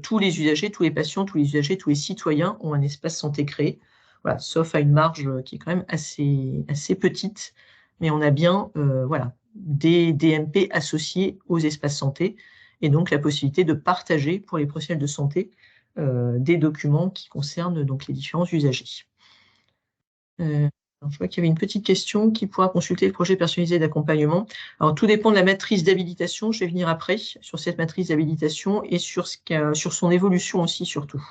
tous les usagers, tous les patients, tous les usagers, tous les citoyens ont un espace santé créé. Voilà, sauf à une marge qui est quand même assez petite. Mais on a bien voilà, des DMP associés aux espaces santé et donc la possibilité de partager pour les professionnels de santé des documents qui concernent donc les différents usagers. Alors, je vois qu'il y avait une petite question: qui pourra consulter le projet personnalisé d'accompagnement? Alors, tout dépend de la matrice d'habilitation. Je vais venir après sur cette matrice d'habilitation et sur son évolution aussi, surtout.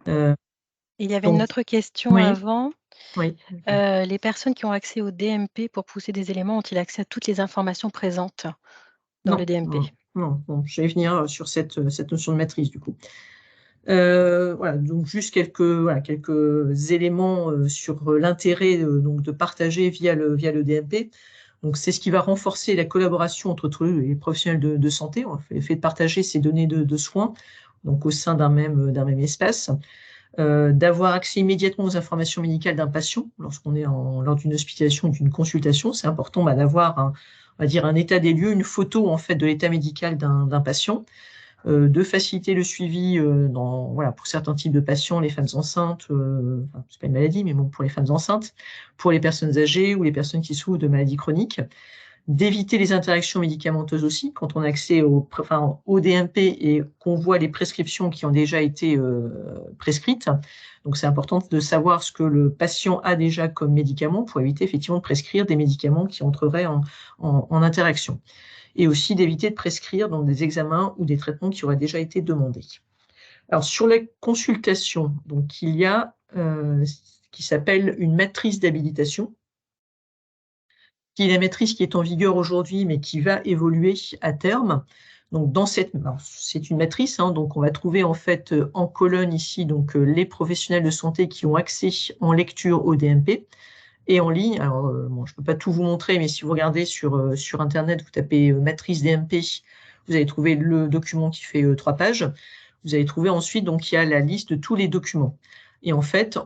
Il y avait une Donc, autre question oui, avant. oui. Les personnes qui ont accès au DMP pour pousser des éléments ont-ils accès à toutes les informations présentes dans le Non, DMP? non, je vais venir sur cette notion de matrice, du coup. Voilà, donc juste quelques éléments sur l'intérêt donc de partager via le DMP. Donc c'est ce qui va renforcer la collaboration entre les professionnels de santé, le fait de partager ces données de soins donc au sein d'un même espace, d'avoir accès immédiatement aux informations médicales d'un patient lorsqu'on est lors d'une hospitalisation ou d'une consultation. C'est important d'avoir on va dire un état des lieux, une photo en fait de l'état médical d'un patient. De faciliter le suivi pour certains types de patients, les femmes enceintes, c'est pas une maladie, mais bon, pour les femmes enceintes, pour les personnes âgées ou les personnes qui souffrent de maladies chroniques, d'éviter les interactions médicamenteuses aussi, quand on a accès au DMP et qu'on voit les prescriptions qui ont déjà été prescrites. Donc c'est important de savoir ce que le patient a déjà comme médicament pour éviter effectivement de prescrire des médicaments qui entreraient en interaction. Et aussi d'éviter de prescrire dans des examens ou des traitements qui auraient déjà été demandés. Alors, sur les consultations, donc, il y a ce qui s'appelle une matrice d'habilitation, qui est la matrice qui est en vigueur aujourd'hui, mais qui va évoluer à terme. Donc, c'est une matrice, donc on va trouver en fait en colonne ici donc, les professionnels de santé qui ont accès en lecture au DMP. Et en ligne, alors je ne peux pas tout vous montrer, mais si vous regardez sur Internet, vous tapez matrice DMP, vous allez trouver le document qui fait 3 pages. Vous allez trouver ensuite, donc il y a la liste de tous les documents. Et en fait,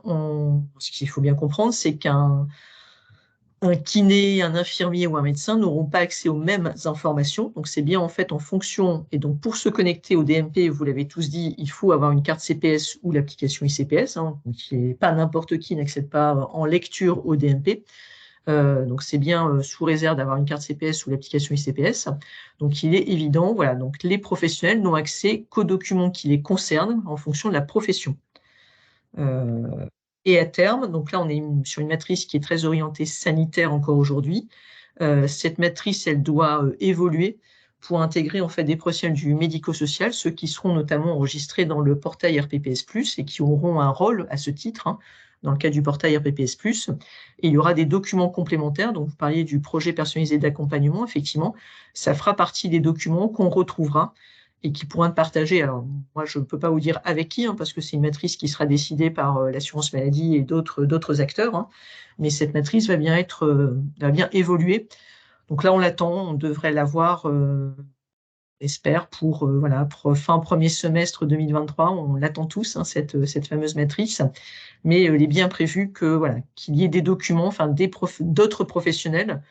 ce qu'il faut bien comprendre, c'est qu'un kiné, un infirmier ou un médecin n'auront pas accès aux mêmes informations. Donc c'est bien en fait en fonction, et donc pour se connecter au DMP, vous l'avez tous dit, il faut avoir une carte CPS ou l'application ICPS, donc pas n'importe qui n'accède pas en lecture au DMP. Donc c'est bien sous réserve d'avoir une carte CPS ou l'application ICPS. Donc il est évident, voilà, donc les professionnels n'ont accès qu'aux documents qui les concernent en fonction de la profession. Et à terme, donc là on est sur une matrice qui est très orientée sanitaire encore aujourd'hui. Cette matrice, elle doit évoluer pour intégrer en fait des professionnels du médico-social, ceux qui seront notamment enregistrés dans le portail RPPS+, et qui auront un rôle à ce titre, dans le cadre du portail RPPS+. Et il y aura des documents complémentaires, donc vous parliez du projet personnalisé d'accompagnement, effectivement, ça fera partie des documents qu'on retrouvera et qui pourront être partagées. Alors, moi, je ne peux pas vous dire avec qui, parce que c'est une matrice qui sera décidée par l'assurance maladie et d'autres acteurs, mais cette matrice va bien évoluer. Donc là, on l'attend, on devrait l'avoir, j'espère, pour fin premier semestre 2023. On l'attend tous, cette fameuse matrice, mais il est bien prévu qu'il y ait des documents, d'autres professionnels,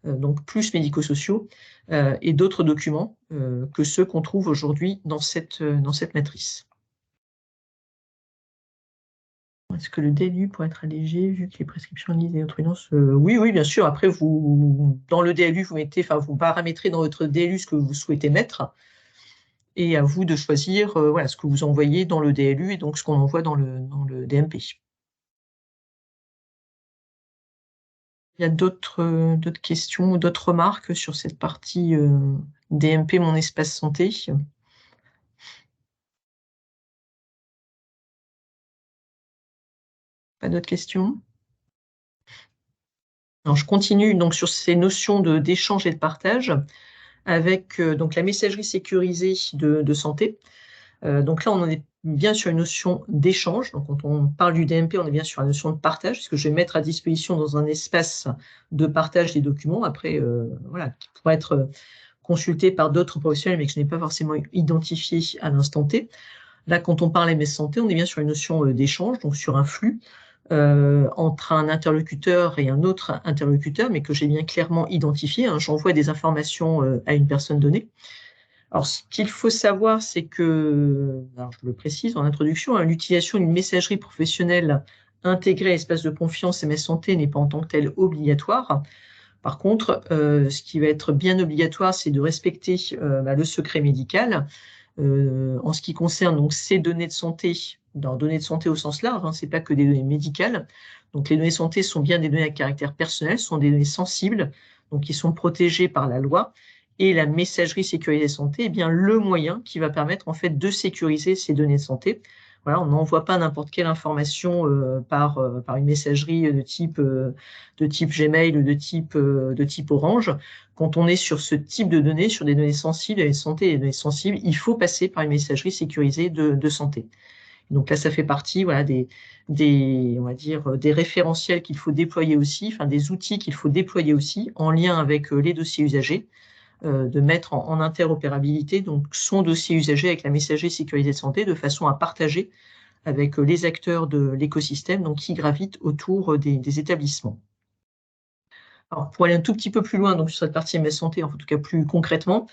donc plus médico-sociaux, et d'autres documents que ceux qu'on trouve aujourd'hui dans cette matrice. Est-ce que le DLU pourrait être allégé vu que les prescriptions lisent et autres ordonnances Oui, bien sûr. Après, dans le DLU, vous paramétrez dans votre DLU ce que vous souhaitez mettre, et à vous de choisir ce que vous envoyez dans le DLU et donc ce qu'on envoie dans le DMP. Il y a d'autres questions ou d'autres remarques sur cette partie DMP, mon espace santé? Pas d'autres questions? Alors, je continue donc sur ces notions d'échange et de partage avec donc la messagerie sécurisée de santé. Donc là, on en est bien sur une notion d'échange. Donc, quand on parle du DMP, on est bien sur la notion de partage, puisque je vais mettre à disposition dans un espace de partage des documents, après, qui pourrait être consulté par d'autres professionnels, mais que je n'ai pas forcément identifié à l'instant T. Là, quand on parle MS Santé, on est bien sur une notion d'échange, donc sur un flux entre un interlocuteur et un autre interlocuteur, mais que j'ai bien clairement identifié. J'envoie des informations à une personne donnée. Alors, ce qu'il faut savoir, c'est que, alors je le précise en introduction, l'utilisation d'une messagerie professionnelle intégrée à l'espace de confiance MS Santé n'est pas en tant que telle obligatoire. Par contre, ce qui va être bien obligatoire, c'est de respecter le secret médical. En ce qui concerne donc ces données de santé, dans données de santé au sens large, c'est pas que des données médicales. Donc les données de santé sont bien des données à caractère personnel, sont des données sensibles, donc qui sont protégées par la loi. Et la messagerie sécurisée santé est bien le moyen qui va permettre en fait de sécuriser ces données de santé. Voilà, on n'envoie pas n'importe quelle information par une messagerie de type Gmail ou de type Orange. Quand on est sur ce type de données, sur des données sensibles, et santé et des données sensibles, il faut passer par une messagerie sécurisée de santé. Donc là, ça fait partie on va dire, des référentiels qu'il faut déployer aussi, des outils qu'il faut déployer aussi en lien avec les dossiers usagers, de mettre en interopérabilité donc son dossier usagé avec la messagerie sécurisée de santé de façon à partager avec les acteurs de l'écosystème donc qui gravitent autour des établissements. Alors, pour aller un tout petit peu plus loin donc, sur cette partie MS Santé, en tout cas plus concrètement,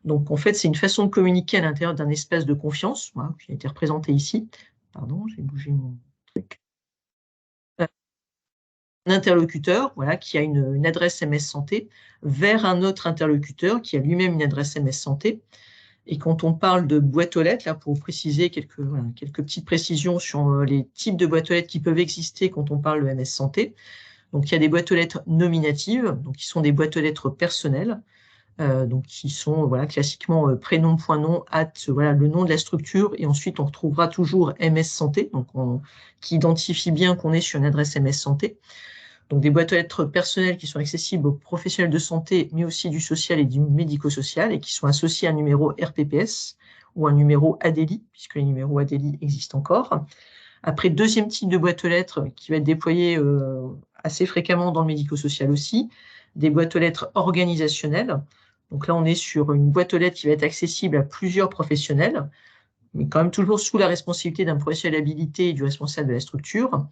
donc en fait, c'est une façon de communiquer à l'intérieur d'un espace de confiance, qui a été représenté ici. Pardon, j'ai bougé mon truc. Un interlocuteur qui a une adresse MS Santé vers un autre interlocuteur qui a lui-même une adresse MS Santé. Et quand on parle de boîte aux lettres, là, pour préciser quelques petites précisions sur les types de boîtes aux lettres qui peuvent exister quand on parle de MS Santé. Donc, il y a des boîtes aux lettres nominatives, donc qui sont des boîtes aux lettres personnelles, donc qui sont classiquement prénom, point, nom, le nom de la structure, et ensuite on retrouvera toujours MS Santé, donc qui identifie bien qu'on est sur une adresse MS Santé. Donc des boîtes aux lettres personnelles qui sont accessibles aux professionnels de santé, mais aussi du social et du médico-social, et qui sont associés à un numéro RPPS ou un numéro ADELI, puisque les numéros ADELI existent encore. Après, deuxième type de boîte aux lettres qui va être déployé assez fréquemment dans le médico-social aussi, des boîtes aux lettres organisationnelles. Donc là, on est sur une boîte aux lettres qui va être accessible à plusieurs professionnels, mais quand même toujours sous la responsabilité d'un professionnel habilité et du responsable de la structure.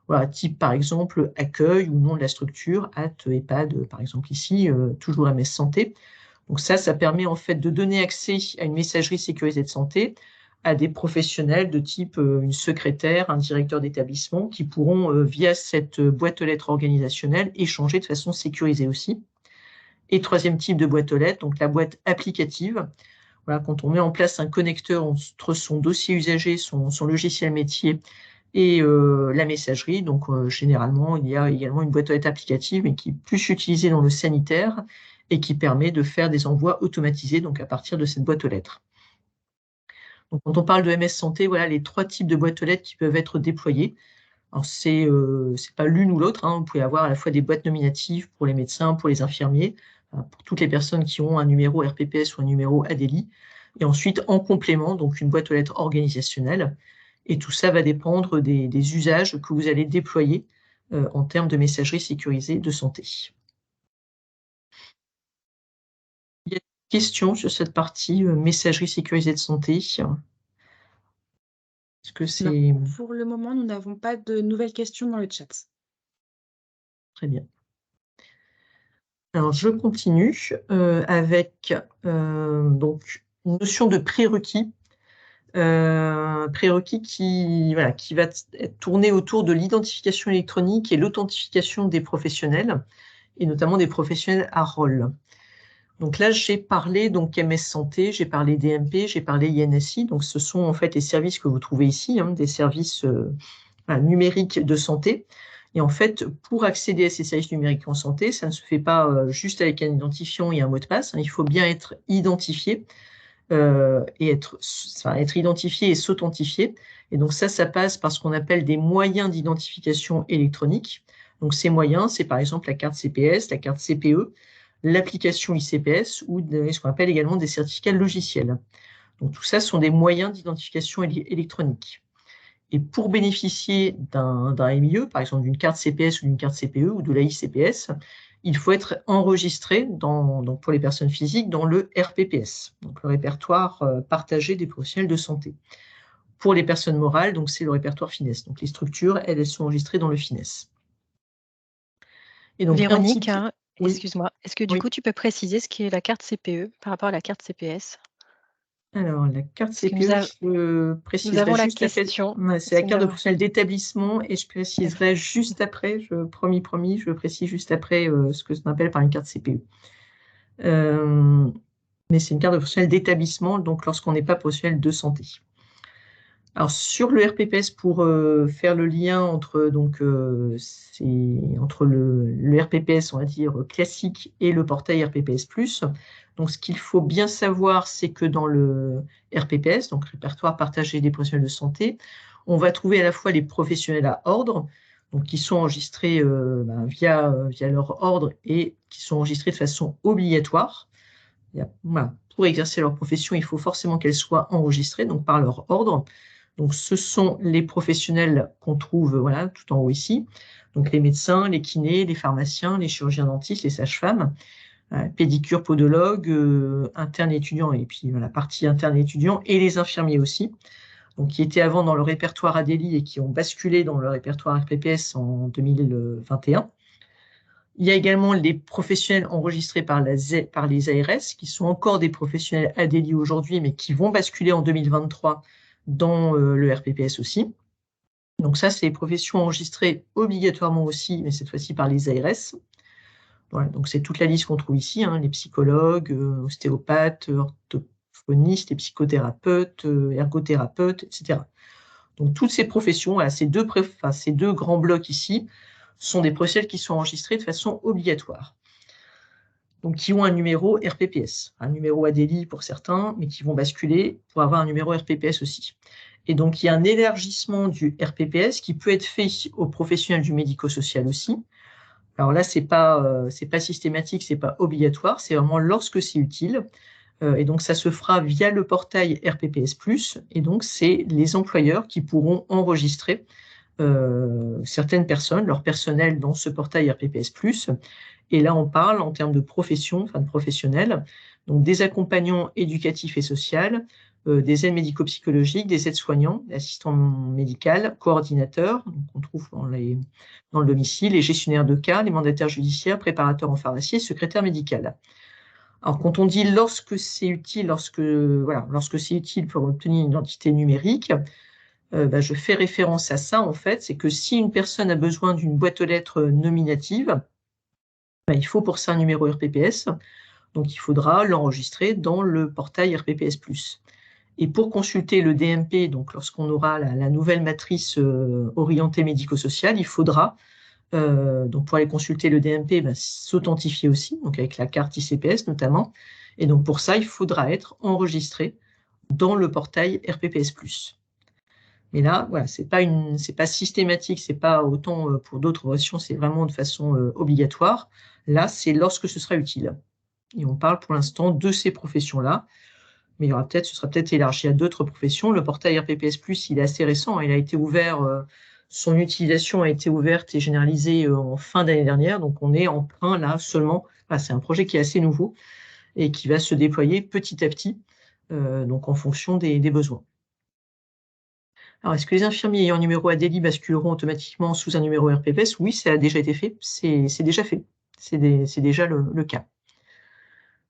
Voilà, type par exemple accueil ou nom de la structure, EHPAD par exemple ici, toujours MS Santé. Donc ça permet en fait de donner accès à une messagerie sécurisée de santé à des professionnels de type une secrétaire, un directeur d'établissement qui pourront via cette boîte aux lettres organisationnelle échanger de façon sécurisée aussi. Et troisième type de boîte aux lettres, donc la boîte applicative. Voilà, quand on met en place un connecteur entre son dossier usager, son logiciel métier et la messagerie. Donc, généralement, il y a également une boîte aux lettres applicative, mais qui est plus utilisée dans le sanitaire et qui permet de faire des envois automatisés donc à partir de cette boîte aux lettres. Donc, quand on parle de MS Santé, voilà les trois types de boîtes aux lettres qui peuvent être déployées. Alors, c'est pas l'une ou l'autre. Vous pouvez avoir à la fois des boîtes nominatives pour les médecins, pour les infirmiers, pour toutes les personnes qui ont un numéro RPPS ou un numéro ADELI. Et ensuite, en complément, donc une boîte aux lettres organisationnelle. Et tout ça va dépendre des usages que vous allez déployer en termes de messagerie sécurisée de santé. Il y a des questions sur cette partie messagerie sécurisée de santé? Est-ce que Non, c'est pour le moment, nous n'avons pas de nouvelles questions dans le chat. très bien? Alors, je continue avec donc une notion de prérequis. Prérequis qui va être tourné autour de l'identification électronique et l'authentification des professionnels, et notamment des professionnels à rôle. Donc là, j'ai parlé donc MS Santé, j'ai parlé DMP, j'ai parlé INSI. Donc ce sont en fait les services que vous trouvez ici, des services numériques de santé. Et en fait, pour accéder à ces services numériques en santé, ça ne se fait pas juste avec un identifiant et un mot de passe. Il faut bien être identifié et être identifié et s'authentifier. Et donc ça passe par ce qu'on appelle des moyens d'identification électronique. Donc ces moyens, c'est par exemple la carte CPS, la carte CPE, l'application ICPS ou ce qu'on appelle également des certificats logiciels. Donc tout ça sont des moyens d'identification électronique. Et pour bénéficier d'un MIE, par exemple d'une carte CPS ou d'une carte CPE ou de la ICPS, il faut être enregistré donc pour les personnes physiques dans le RPPS, donc le répertoire partagé des professionnels de santé. Pour les personnes morales, donc c'est le répertoire FINES. Donc les structures, elles sont enregistrées dans le FINES. Et donc, Véronique, oui, excuse-moi, est-ce que du oui. coup tu peux préciser ce qu'est la carte CPE par rapport à la carte CPS? Alors, la carte Parce que CPE, je préciserai juste après. C'est la carte de professionnel d'établissement et je préciserai juste après, promis, je précise juste après ce que on appelle par une carte CPE. Mais c'est une carte de professionnel d'établissement, donc lorsqu'on n'est pas professionnel de santé. Alors, sur le RPPS, pour faire le lien entre, entre le RPPS, on va dire, classique et le portail RPPS+, donc ce qu'il faut bien savoir, c'est que dans le RPPS, donc répertoire partagé des professionnels de santé, on va trouver à la fois les professionnels à ordre, donc qui sont enregistrés via leur ordre et qui sont enregistrés de façon obligatoire. Pour exercer leur profession, il faut forcément qu'elles soient enregistrées, donc par leur ordre. Donc, ce sont les professionnels qu'on trouve tout en haut ici. Donc, les médecins, les kinés, les pharmaciens, les chirurgiens dentistes, les sages-femmes, pédicure, podologue, interne étudiant, et puis la partie interne étudiant, et les infirmiers aussi, donc, qui étaient avant dans le répertoire ADELI et qui ont basculé dans le répertoire RPPS en 2021. Il y a également les professionnels enregistrés par les ARS, qui sont encore des professionnels ADELI aujourd'hui, mais qui vont basculer en 2023 dans le RPPS aussi. Donc ça, c'est les professions enregistrées obligatoirement aussi, mais cette fois-ci par les ARS. Voilà, donc c'est toute la liste qu'on trouve ici, les psychologues, ostéopathes, orthophonistes, les psychothérapeutes, ergothérapeutes, etc. Donc toutes ces professions, ces deux grands blocs ici, sont des professionnels qui sont enregistrés de façon obligatoire. Donc qui ont un numéro RPPS, un numéro ADELI pour certains, mais qui vont basculer pour avoir un numéro RPPS aussi. Et donc, il y a un élargissement du RPPS qui peut être fait aux professionnels du médico-social aussi. Alors là, c'est pas systématique, c'est pas obligatoire, c'est vraiment lorsque c'est utile. Et donc, ça se fera via le portail RPPS+. Et donc, c'est les employeurs qui pourront enregistrer certaines personnes, leur personnel dans ce portail RPPS+. Et là, on parle en termes de profession, de professionnels, donc des accompagnants éducatifs et sociaux, des aides médico-psychologiques, des aides-soignants, des assistants médicaux, coordinateurs, qu'on trouve dans le domicile, les gestionnaires de cas, les mandataires judiciaires, préparateurs en pharmacie et secrétaires médicales. Alors, quand on dit lorsque c'est utile, lorsque c'est utile pour obtenir une identité numérique, je fais référence à ça, en fait, c'est que si une personne a besoin d'une boîte aux lettres nominative, il faut pour ça un numéro RPPS, donc il faudra l'enregistrer dans le portail RPPS+. Et pour consulter le DMP, donc lorsqu'on aura la nouvelle matrice orientée médico-sociale, il faudra, donc pour aller consulter le DMP, s'authentifier aussi, donc avec la carte ICPS notamment. Et donc pour ça, il faudra être enregistré dans le portail RPPS+. Mais là, voilà, c'est pas systématique, c'est pas autant pour d'autres professions, c'est vraiment de façon obligatoire. Là, c'est lorsque ce sera utile. Et on parle pour l'instant de ces professions-là. mais ce sera peut-être élargi à d'autres professions. Le portail RPPS+, il est assez récent, il a été ouvert, son utilisation a été ouverte et généralisée en fin d'année dernière, donc on est en train là seulement, c'est un projet qui est assez nouveau et qui va se déployer petit à petit, donc en fonction des besoins. Alors, est-ce que les infirmiers ayant un numéro ADELI basculeront automatiquement sous un numéro RPPS? Oui, ça a déjà été fait, c'est déjà fait, c'est déjà le cas.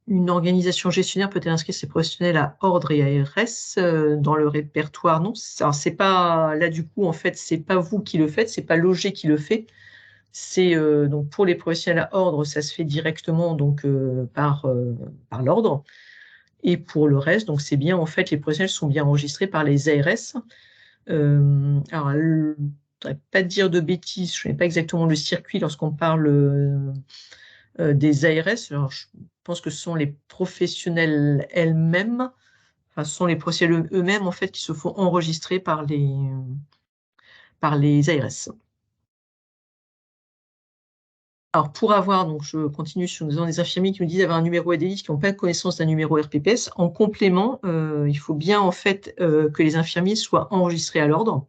Une organisation gestionnaire peut-elle inscrire ses professionnels à ordre et ARS dans le répertoire? Non, alors c'est pas là du coup en fait c'est pas vous qui le faites, c'est pas l'OG qui le fait. C'est donc pour les professionnels à ordre, ça se fait directement donc par l'ordre. Et pour le reste, donc c'est bien en fait les professionnels sont bien enregistrés par les ARS. Alors, je ne voudrais pas dire de bêtises, je ne connais pas exactement le circuit lorsqu'on parle des ARS. Alors, je pense que ce sont les professionnels elles-mêmes, ce sont les professionnels eux-mêmes en fait qui se font enregistrer par les ARS. Alors, pour avoir, donc je continue sur des infirmiers qui me disent avoir un numéro ADELI qui n'ont pas connaissance d'un numéro RPPS. En complément, il faut bien en fait que les infirmiers soient enregistrés à l'ordre.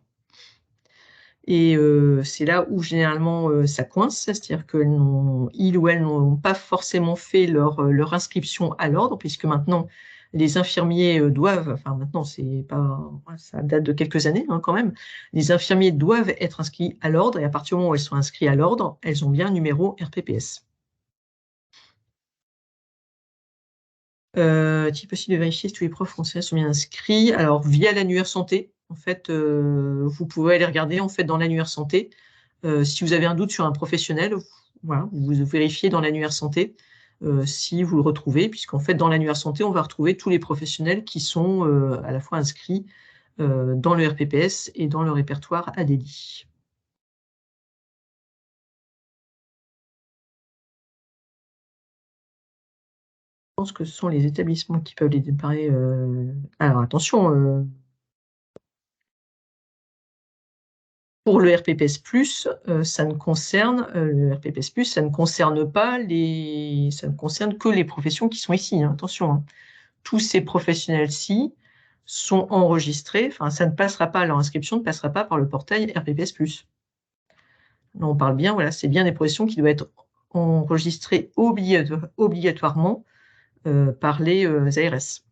Et c'est là où généralement ça coince, c'est-à-dire qu'ils ou elles n'ont pas forcément fait leur inscription à l'ordre, puisque maintenant les infirmiers doivent, enfin maintenant c'est pas, ça date de quelques années quand même, les infirmiers doivent être inscrits à l'ordre, et à partir du moment où elles sont inscrites à l'ordre, elles ont bien un numéro RPPS. Est-il possible de vérifier si tous les profs français sont bien inscrits? Alors via l'annuaire santé, en fait, vous pouvez aller regarder en fait dans l'annuaire santé. Si vous avez un doute sur un professionnel, voilà, vous vérifiez dans l'annuaire santé si vous le retrouvez, puisqu'en fait, dans l'annuaire santé, on va retrouver tous les professionnels qui sont à la fois inscrits dans le RPPS et dans le répertoire ADELI. Je pense que ce sont les établissements qui peuvent les déclarer. Alors attention, pour le RPPS+, ça ne concerne le RPPS+, ça ne concerne pas ça ne concerne que les professions qui sont ici. Attention, tous ces professionnels-ci sont enregistrés. Enfin, ça ne passera pas, leur inscription ne passera pas par le portail RPPS+. Là, on parle bien, voilà, c'est bien des professions qui doivent être enregistrées obligatoirement par les ARS.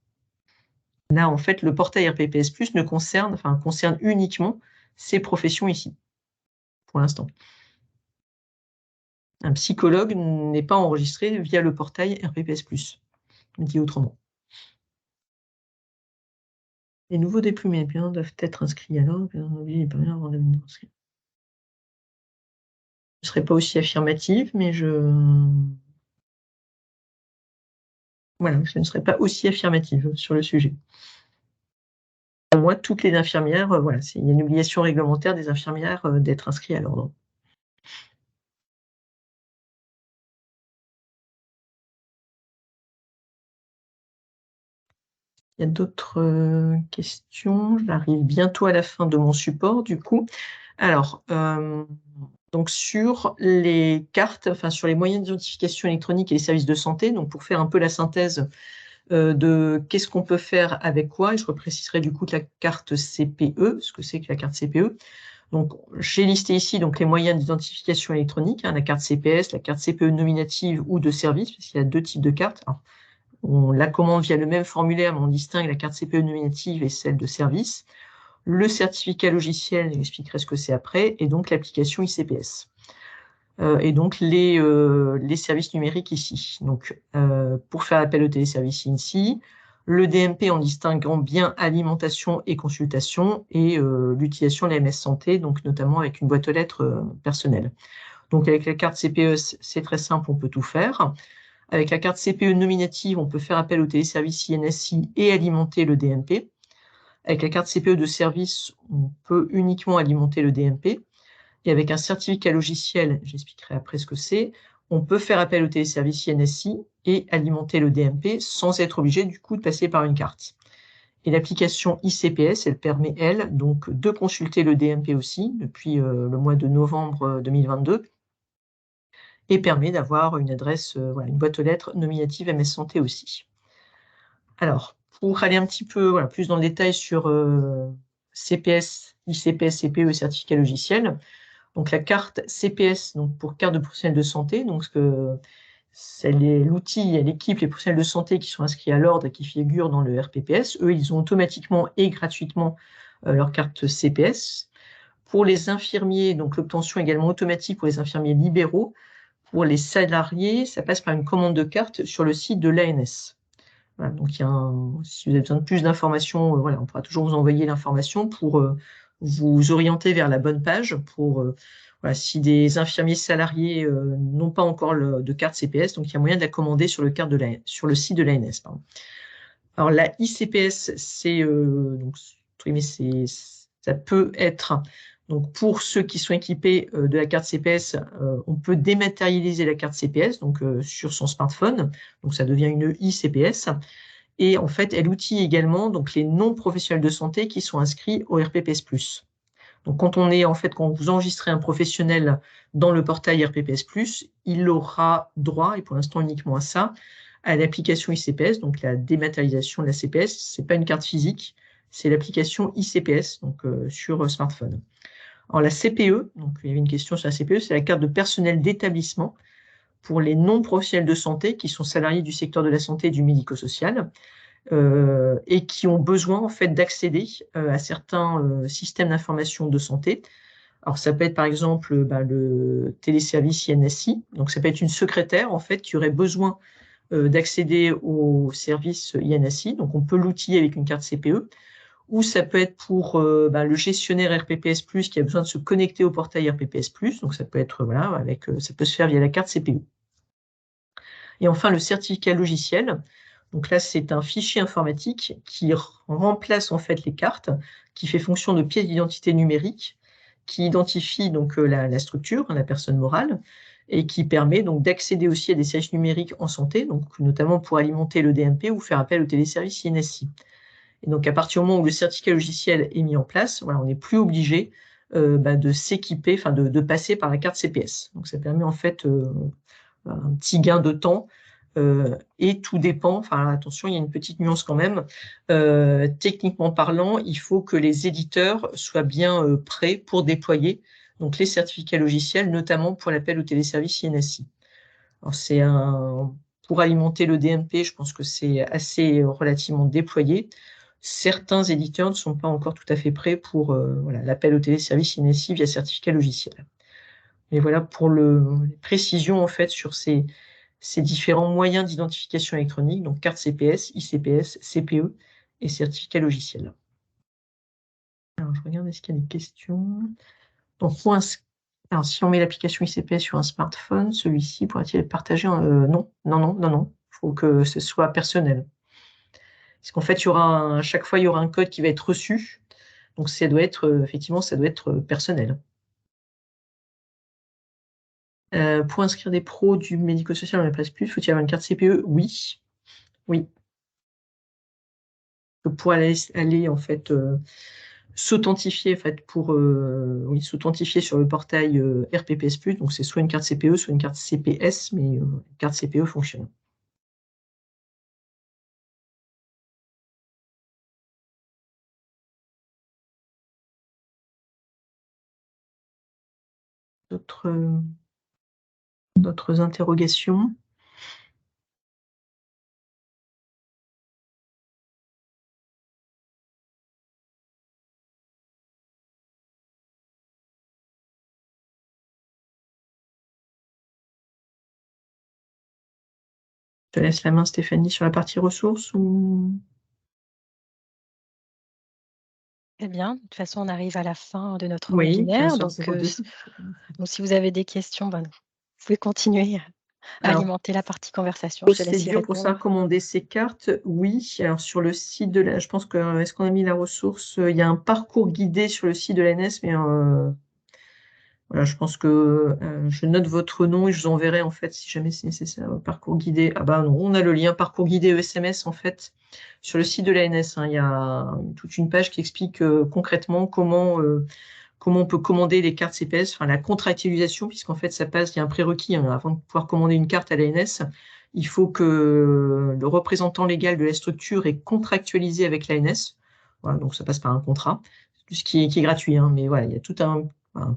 Là, en fait, le portail RPPS+, concerne uniquement ces professions ici, pour l'instant. Un psychologue n'est pas enregistré via le portail RPPS+, dit autrement. Les nouveaux diplômés doivent être inscrits alors, je ne serai pas aussi affirmative, mais voilà, je ne serai pas aussi affirmative sur le sujet. Pour moi, toutes les infirmières, voilà, il y a une obligation réglementaire des infirmières d'être inscrites à l'ordre. Il y a d'autres questions. J'arrive bientôt à la fin de mon support, du coup. Alors, donc sur les cartes, enfin sur les moyens d'identification électronique et les services de santé, donc pour faire un peu la synthèse de qu'est-ce qu'on peut faire avec quoi, et je repréciserai du coup la carte CPE, ce que c'est que la carte CPE. Donc, j'ai listé ici donc, les moyens d'identification électronique, la carte CPS, la carte CPE nominative ou de service, parce qu'il y a deux types de cartes. Alors, on la commande via le même formulaire, mais on distingue la carte CPE nominative et celle de service. Le certificat logiciel, j'expliquerai ce que c'est après, et donc l'application ICPS. Et donc les services numériques ici. Donc, pour faire appel au téléservice ici, le DMP en distinguant bien alimentation et consultation, et l'utilisation de la MS Santé, donc notamment avec une boîte aux lettres personnelle. Donc avec la carte CPE, c'est très simple, on peut tout faire. Avec la carte CPE nominative, on peut faire appel au téléservice INSI et alimenter le DMP. Avec la carte CPE de service, on peut uniquement alimenter le DMP. Et avec un certificat logiciel, j'expliquerai après ce que c'est, on peut faire appel au téléservice INSI et alimenter le DMP sans être obligé du coup de passer par une carte. Et l'application ICPS, elle permet, elle, donc de consulter le DMP aussi depuis le mois de novembre 2022 et permet d'avoir une adresse, voilà, une boîte aux lettres nominative MS Santé aussi. Alors, pour aller un petit peu plus dans le détail sur CPS, ICPS, CPE et certificat logiciel. Donc la carte CPS, donc pour carte de professionnel de santé, donc c'est l'outil et l'équipe, les professionnels de santé qui sont inscrits à l'ordre et qui figurent dans le RPPS. Eux, ils ont automatiquement et gratuitement leur carte CPS. Pour les infirmiers, donc l'obtention également automatique pour les infirmiers libéraux. Pour les salariés, ça passe par une commande de carte sur le site de l'ANS. Voilà, donc si vous avez besoin de plus d'informations, voilà, on pourra toujours vous envoyer l'information pour vous orienter vers la bonne page. Voilà, si des infirmiers salariés n'ont pas encore de carte CPS, donc il y a moyen de la commander sur le site de l'ANS. Alors la ICPS, ça peut être, donc pour ceux qui sont équipés de la carte CPS, on peut dématérialiser la carte CPS donc sur son smartphone, donc ça devient une ICPS. Et en fait, elle outille également donc les non-professionnels de santé qui sont inscrits au RPPS+. Donc quand vous enregistrez un professionnel dans le portail RPPS+, il aura droit, et pour l'instant uniquement à ça, à l'application ICPS, donc la dématérialisation de la CPS. C'est pas une carte physique, c'est l'application ICPS, donc sur smartphone. Alors la CPE, donc il y avait une question sur la CPE, c'est la carte de personnel d'établissement pour les non-professionnels de santé qui sont salariés du secteur de la santé et du médico-social et qui ont besoin en fait d'accéder à certains systèmes d'information de santé. Alors ça peut être par exemple le téléservice INSI, donc ça peut être une secrétaire en fait qui aurait besoin d'accéder au service INSI, donc on peut l'outiller avec une carte CPE, ou ça peut être pour le gestionnaire RPPS+, qui a besoin de se connecter au portail RPPS+, donc ça peut être, ça peut se faire via la carte CPE. Et enfin, le certificat logiciel, donc là, c'est un fichier informatique qui remplace en fait les cartes, qui fait fonction de pièce d'identité numérique, qui identifie donc la structure, la personne morale, et qui permet donc d'accéder aussi à des services numériques en santé, donc notamment pour alimenter le DMP ou faire appel au téléservice INSI. Et donc à partir du moment où le certificat logiciel est mis en place, voilà, on n'est plus obligé de s'équiper, de passer par la carte CPS. Donc ça permet en fait un petit gain de temps. Et tout dépend, attention, il y a une petite nuance quand même. Techniquement parlant, il faut que les éditeurs soient bien prêts pour déployer donc les certificats logiciels, notamment pour l'appel au téléservice INSI. Alors pour alimenter le DMP, je pense que c'est assez relativement déployé. Certains éditeurs ne sont pas encore tout à fait prêts pour l'appel au téléservice INSI via certificat logiciel. Mais voilà pour les précisions en fait sur ces différents moyens d'identification électronique, donc carte CPS, ICPS, CPE et certificat logiciel. Alors, je regarde, est-ce qu'il y a des questions? Donc, alors, si on met l'application ICPS sur un smartphone, celui-ci pourra-t-il être partagé non. Il faut que ce soit personnel. Parce qu'en fait, à chaque fois, il y aura un code qui va être reçu. Donc, ça doit être personnel. Pour inscrire des pros du médico-social dans la presse plus, faut-il avoir une carte CPE? Oui. Oui. Pour aller en fait s'authentifier s'authentifier sur le portail RPPS+, donc c'est soit une carte CPE, soit une carte CPS, mais la carte CPE fonctionne. D'autres interrogations? Je te laisse la main, Stéphanie, sur la partie ressources ou... Eh bien, de toute façon, on arrive à la fin de notre Oui, webinaire. 15h02. Donc, si vous avez des questions, vous pouvez continuer à Alors, alimenter la partie conversation. Je te laisse y procédure pour savoir répondre. commander ces cartes, oui. Alors, sur le site de je pense que, est-ce qu'on a mis la ressource? Il y a un parcours guidé sur le site de l'ANS, mais voilà, je pense que je note votre nom et je vous enverrai en fait si jamais c'est nécessaire. Parcours guidé. Ah bah non, on a le lien parcours guidé ESMS en fait sur le site de l'ANS. Il y a toute une page qui explique concrètement comment on peut commander les cartes CPS, la contractualisation, puisqu'en fait ça passe, il y a un prérequis avant de pouvoir commander une carte à l'ANS. il faut que le représentant légal de la structure est contractualisé avec l'ANS. Voilà, donc ça passe par un contrat, tout ce qui est gratuit, hein, mais voilà, il y a tout un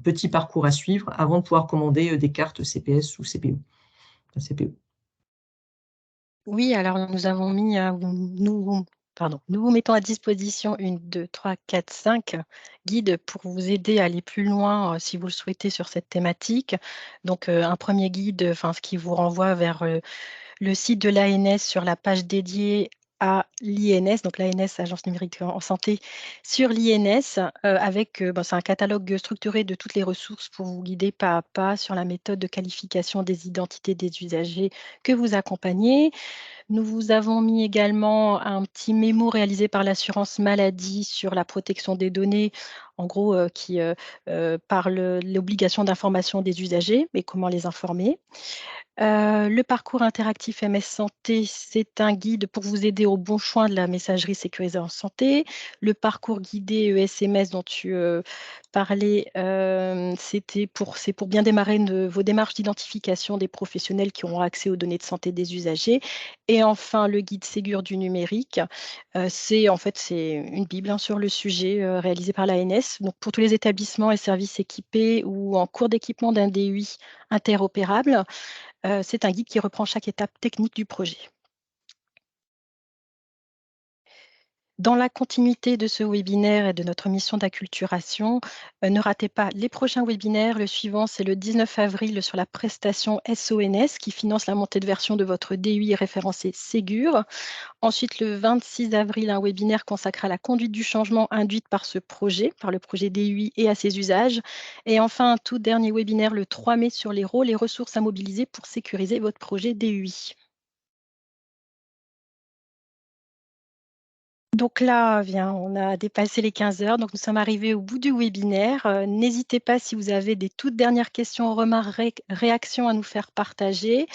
petit parcours à suivre avant de pouvoir commander des cartes CPS ou CPO. Enfin, CPE. Oui, alors nous vous mettons à disposition 1, 2, 3, 4, 5 guides pour vous aider à aller plus loin, si vous le souhaitez sur cette thématique. Donc, un premier guide, ce qui vous renvoie vers, le site de l'ANS sur la page dédiée à l'INS, donc l'ANS, Agence numérique en santé, sur l'INS, avec, c'est un catalogue structuré de toutes les ressources pour vous guider pas à pas sur la méthode de qualification des identités des usagers que vous accompagnez. Nous vous avons mis également un petit mémo réalisé par l'assurance maladie sur la protection des données, en gros, qui, parle l'obligation d'information des usagers et comment les informer. Le parcours interactif MS Santé, c'est un guide pour vous aider au bon choix de la messagerie sécurisée en santé. Le parcours guidé ESMS dont tu, parlais, c'est pour bien démarrer vos démarches d'identification des professionnels qui auront accès aux données de santé des usagers. Et enfin, le guide Ségur du numérique, c'est une bible, hein, sur le sujet, réalisé par l'ANS. Donc pour tous les établissements et services équipés ou en cours d'équipement d'un DUI interopérable. C'est un guide qui reprend chaque étape technique du projet. Dans la continuité de ce webinaire et de notre mission d'acculturation, ne ratez pas les prochains webinaires. Le suivant, c'est le 19 avril sur la prestation SONS qui finance la montée de version de votre DUI référencé Ségur. Ensuite, le 26 avril, un webinaire consacré à la conduite du changement induite par ce projet, par le projet DUI et à ses usages. Et enfin, un tout dernier webinaire le 3 mai sur les rôles et ressources à mobiliser pour sécuriser votre projet DUI. Donc là, on a dépassé les 15 heures, donc nous sommes arrivés au bout du webinaire. N'hésitez pas si vous avez des toutes dernières questions, remarques, réactions à nous faire partager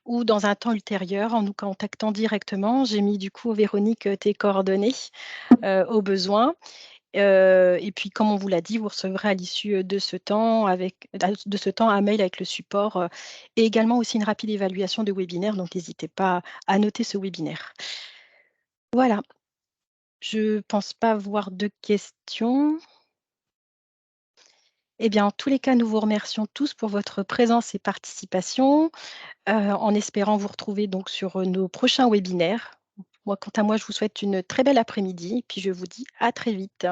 ou dans un temps ultérieur en nous contactant directement. J'ai mis du coup, Véronique, tes coordonnées au besoin. Et puis, comme on vous l'a dit, vous recevrez à l'issue de ce temps un mail avec le support et également aussi une rapide évaluation de webinaire. Donc, n'hésitez pas à noter ce webinaire. Voilà. Je pense pas avoir de questions. Eh bien, en tous les cas, nous vous remercions tous pour votre présence et participation, en espérant vous retrouver donc sur, nos prochains webinaires. Moi, quant à moi, je vous souhaite une très belle après-midi et puis je vous dis à très vite.